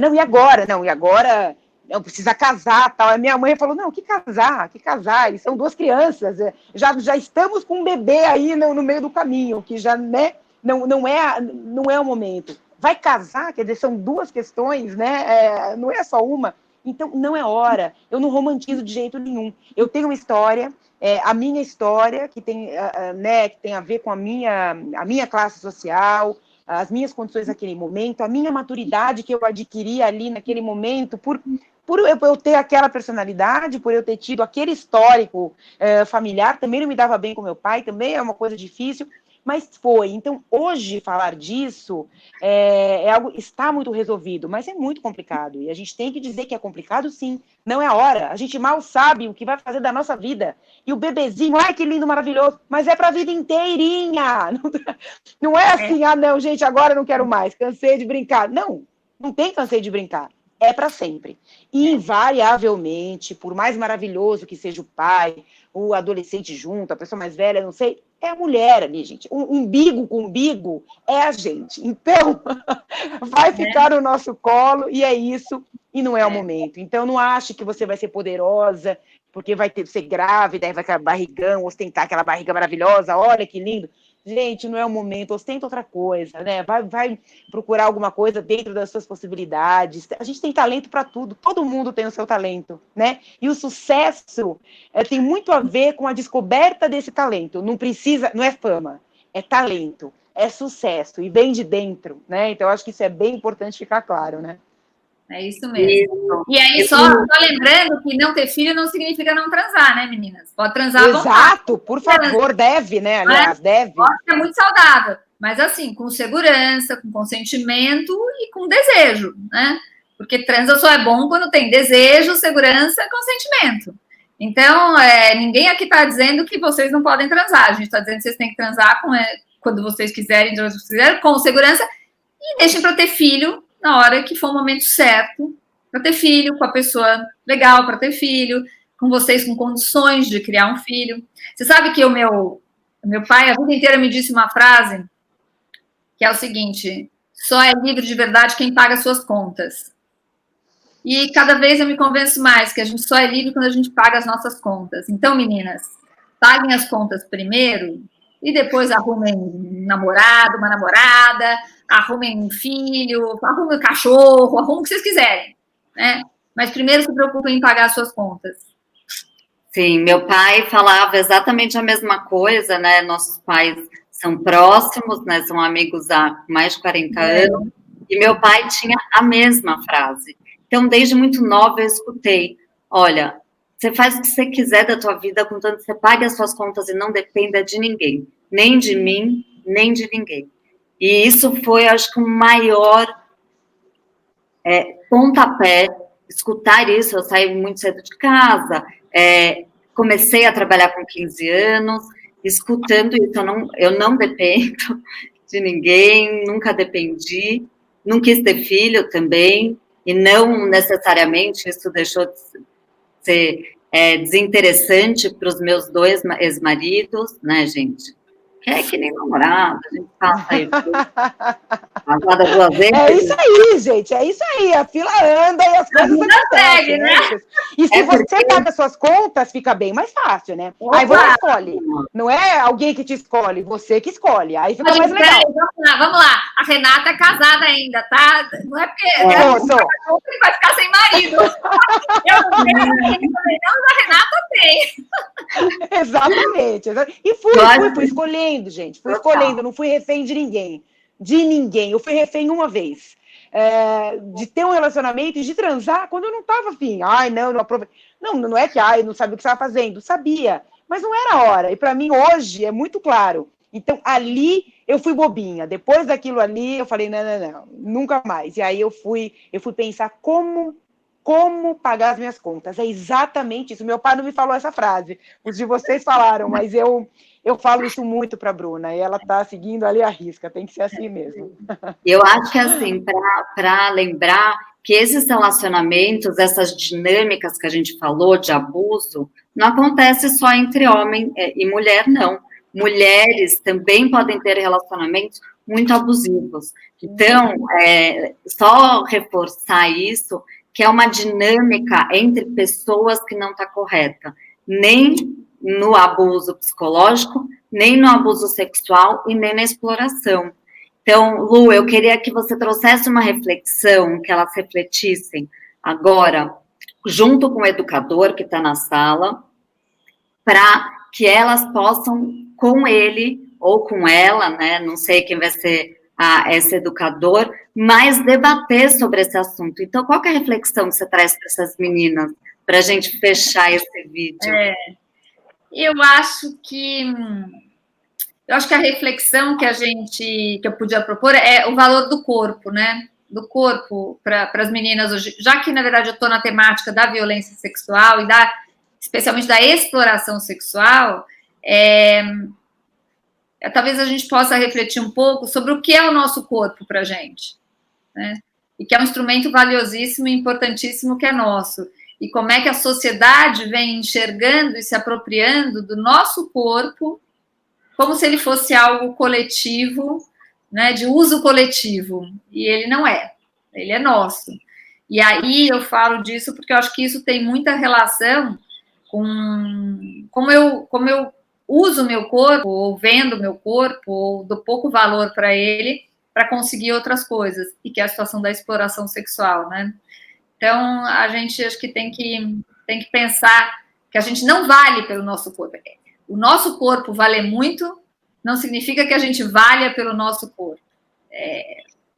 não, e agora? Não, e agora... não precisa casar, tal. A minha mãe falou, não, que casar, eles são duas crianças, já estamos com um bebê aí no meio do caminho, que já, né, não é o momento. Vai casar, quer dizer, são duas questões, né, não é só uma. Então, não é hora, eu não romantizo de jeito nenhum. Eu tenho uma história, a minha história, que tem, né, que tem a ver com a minha classe social, as minhas condições naquele momento, a minha maturidade que eu adquiri ali naquele momento, por eu ter aquela personalidade, por eu ter tido aquele histórico familiar, também não me dava bem com meu pai, também é uma coisa difícil, mas foi. Então, hoje, falar disso algo está muito resolvido, mas é muito complicado, e a gente tem que dizer que é complicado, sim, não é a hora, a gente mal sabe o que vai fazer da nossa vida, e o bebezinho, ai, que lindo, maravilhoso, mas é para a vida inteirinha, não é assim, não, gente, agora eu não quero mais, cansei de brincar, não tem cansei de brincar, é para sempre. E, invariavelmente, por mais maravilhoso que seja o pai, o adolescente junto, a pessoa mais velha, não sei, é a mulher ali, gente. Umbigo com umbigo é a gente. Então, vai ficar no nosso colo e é isso, e não é o momento. Então, não ache que você vai ser poderosa, porque vai ser grávida, aí vai com barrigão, ostentar aquela barriga maravilhosa, olha que lindo. Gente, não é o momento, ostenta outra coisa, né? Vai procurar alguma coisa dentro das suas possibilidades. A gente tem talento para tudo, todo mundo tem o seu talento, né? E o sucesso tem muito a ver com a descoberta desse talento. Não é fama, é talento, é sucesso, e vem de dentro, né? Então, eu acho que isso é bem importante ficar claro, né? É isso mesmo. Isso. E aí, só lembrando que não ter filho não significa não transar, né, meninas? Pode transar à vontade. Exato, por favor, deve, né? Aliás, deve. É muito saudável, mas assim, com segurança, com consentimento e com desejo, né? Porque transa só é bom quando tem desejo, segurança e consentimento. Então, ninguém aqui está dizendo que vocês não podem transar. A gente está dizendo que vocês têm que transar quando vocês quiserem, com segurança, e deixem para ter filho na hora que for o momento certo para ter filho, com a pessoa legal para ter filho, com vocês com condições de criar um filho. Você sabe que o meu pai, a vida inteira, me disse uma frase, que é o seguinte: só é livre de verdade quem paga suas contas. E cada vez eu me convenço mais que a gente só é livre quando a gente paga as nossas contas. Então, meninas, paguem as contas primeiro e depois arrumem um namorado, uma namorada, arrumem um filho, arrumem um cachorro, arrumem o que vocês quiserem, né? Mas primeiro se preocupem em pagar as suas contas. Sim, meu pai falava exatamente a mesma coisa, né? Nossos pais são próximos, né? São amigos há mais de 40 anos. E meu pai tinha a mesma frase. Então, desde muito nova, eu escutei: olha, você faz o que você quiser da tua vida, contanto que você pague as suas contas e não dependa de ninguém. Nem de mim, nem de ninguém. E isso foi, acho que, o maior pontapé. Escutar isso, eu saí muito cedo de casa, comecei a trabalhar com 15 anos, escutando isso, eu não dependo de ninguém, nunca dependi, não quis ter filho também, e não necessariamente isso deixou de ser desinteressante para os meus 2 ex-maridos, né, gente? É que nem namorado, a gente passa aí, casada 2 vezes. É isso aí, gente, é isso aí. A fila anda e as coisas acontecem, né? E se você paga suas contas, fica bem mais fácil, né? Opa. Aí você escolhe. Não é alguém que te escolhe, você que escolhe. Aí fica mais legal. Vamos lá. A Renata é casada ainda, tá? Não é porque ele vai ficar sem marido. Eu não tenho marido também, não, mas a Renata tem. Exatamente. E fui escolhendo, gente. Fui escolhendo, não fui refém de ninguém. Eu fui refém uma vez. De ter um relacionamento e de transar quando eu não estava afim. Ai, não aproveitei. Não é que não sabia o que estava fazendo. Sabia, mas não era a hora. E para mim, hoje, é muito claro. Então, ali, eu fui bobinha. Depois daquilo ali, eu falei, não, nunca mais. E aí, eu fui pensar como pagar as minhas contas. É exatamente isso. Meu pai não me falou essa frase. Os de vocês falaram, mas eu falo isso muito para a Bruna, e ela está seguindo ali a risca, tem que ser assim mesmo. Eu acho que, assim, para lembrar que esses relacionamentos, essas dinâmicas que a gente falou de abuso, não acontece só entre homem e mulher, não. Mulheres também podem ter relacionamentos muito abusivos. Então, só reforçar isso, que é uma dinâmica entre pessoas que não está correta, nem no abuso psicológico, nem no abuso sexual e nem na exploração. Então, Lu, eu queria que você trouxesse uma reflexão, que elas refletissem agora, junto com o educador que está na sala, para que elas possam, com ele ou com ela, né, não sei quem vai ser esse educador, mas debater sobre esse assunto. Então, qual que é a reflexão que você traz para essas meninas, para a gente fechar esse vídeo? Eu acho que a reflexão que eu podia propor é o valor do corpo, né? Do corpo para as meninas hoje, já que, na verdade, eu estou na temática da violência sexual e especialmente da exploração sexual, talvez a gente possa refletir um pouco sobre o que é o nosso corpo para a gente, né? E que é um instrumento valiosíssimo e importantíssimo que é nosso. E como é que a sociedade vem enxergando e se apropriando do nosso corpo como se ele fosse algo coletivo, né, de uso coletivo. E ele não é. Ele é nosso. E aí eu falo disso porque eu acho que isso tem muita relação com como eu uso o meu corpo, ou vendo o meu corpo, ou dou pouco valor para ele, para conseguir outras coisas, e que é a situação da exploração sexual, né? Então, a gente acho que tem que pensar que a gente não vale pelo nosso corpo. O nosso corpo valer muito não significa que a gente valha pelo nosso corpo.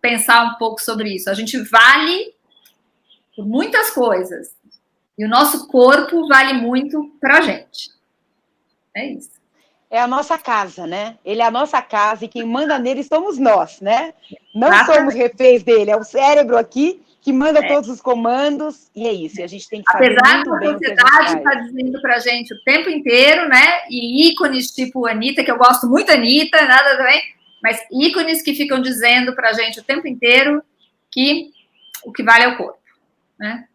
Pensar um pouco sobre isso. A gente vale por muitas coisas, e o nosso corpo vale muito para a gente. É isso. É a nossa casa, né? Ele é a nossa casa e quem manda nele somos nós, né? Não somos reféns dele, é o cérebro aqui que manda todos os comandos, e é isso, e a gente tem que saber muito bem o que a gente faz. Apesar da sociedade estar dizendo pra gente o tempo inteiro, né, e ícones tipo Anitta, que eu gosto muito da Anitta, nada também, mas ícones que ficam dizendo pra gente o tempo inteiro que o que vale é o corpo, né?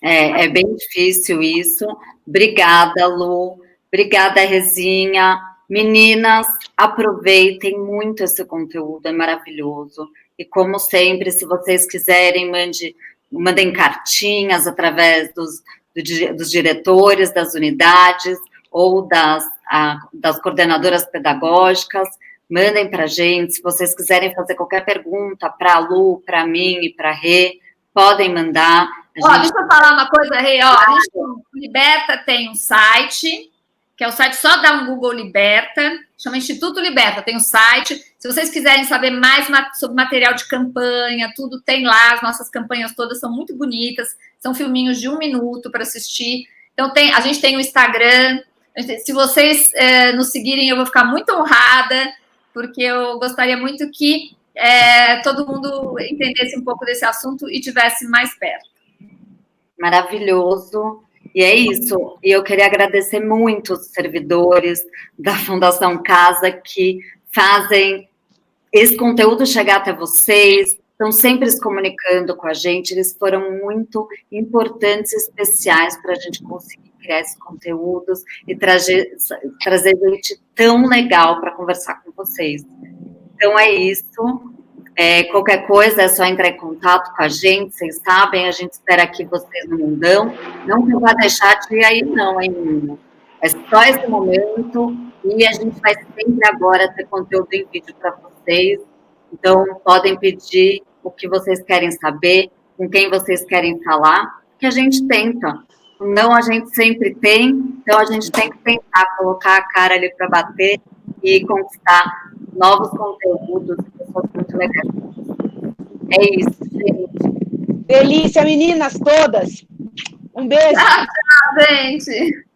É bem difícil isso. Obrigada, Lu. Obrigada, Rezinha. Meninas, aproveitem muito esse conteúdo, é maravilhoso. E como sempre, se vocês quiserem, mandem cartinhas através dos diretores das unidades ou das coordenadoras pedagógicas. Mandem para a gente. Se vocês quiserem fazer qualquer pergunta para a Lu, para mim e para a Rê, podem mandar. Deixa eu falar uma coisa, Rê. O Liberta tem um site, que é o site, só dá um Google Liberta, chama Instituto Liberta, tem um site. Se vocês quiserem saber mais sobre material de campanha, tudo tem lá, as nossas campanhas todas são muito bonitas, são filminhos de 1 minuto para assistir. Então, a gente tem o Instagram. Se vocês nos seguirem, eu vou ficar muito honrada, porque eu gostaria muito que todo mundo entendesse um pouco desse assunto e tivesse mais perto. Maravilhoso. E é isso. E eu queria agradecer muito os servidores da Fundação Casa que fazem esse conteúdo chegar até vocês, estão sempre se comunicando com a gente, eles foram muito importantes e especiais para a gente conseguir criar esses conteúdos e trazer gente tão legal para conversar com vocês. Então é isso. Qualquer coisa é só entrar em contato com a gente, vocês sabem, a gente espera aqui vocês no Mundão. Não vai deixar de ir aí não, hein, menina? É só esse momento e a gente vai sempre agora ter conteúdo em vídeo para vocês. Então, podem pedir o que vocês querem saber, com quem vocês querem falar, que a gente tenta. Não, a gente sempre tem, então a gente tem que tentar colocar a cara ali para bater e conquistar novos conteúdos, pessoas muito legais. É isso, gente. Delícia, meninas todas. Um beijo. Tchau, gente.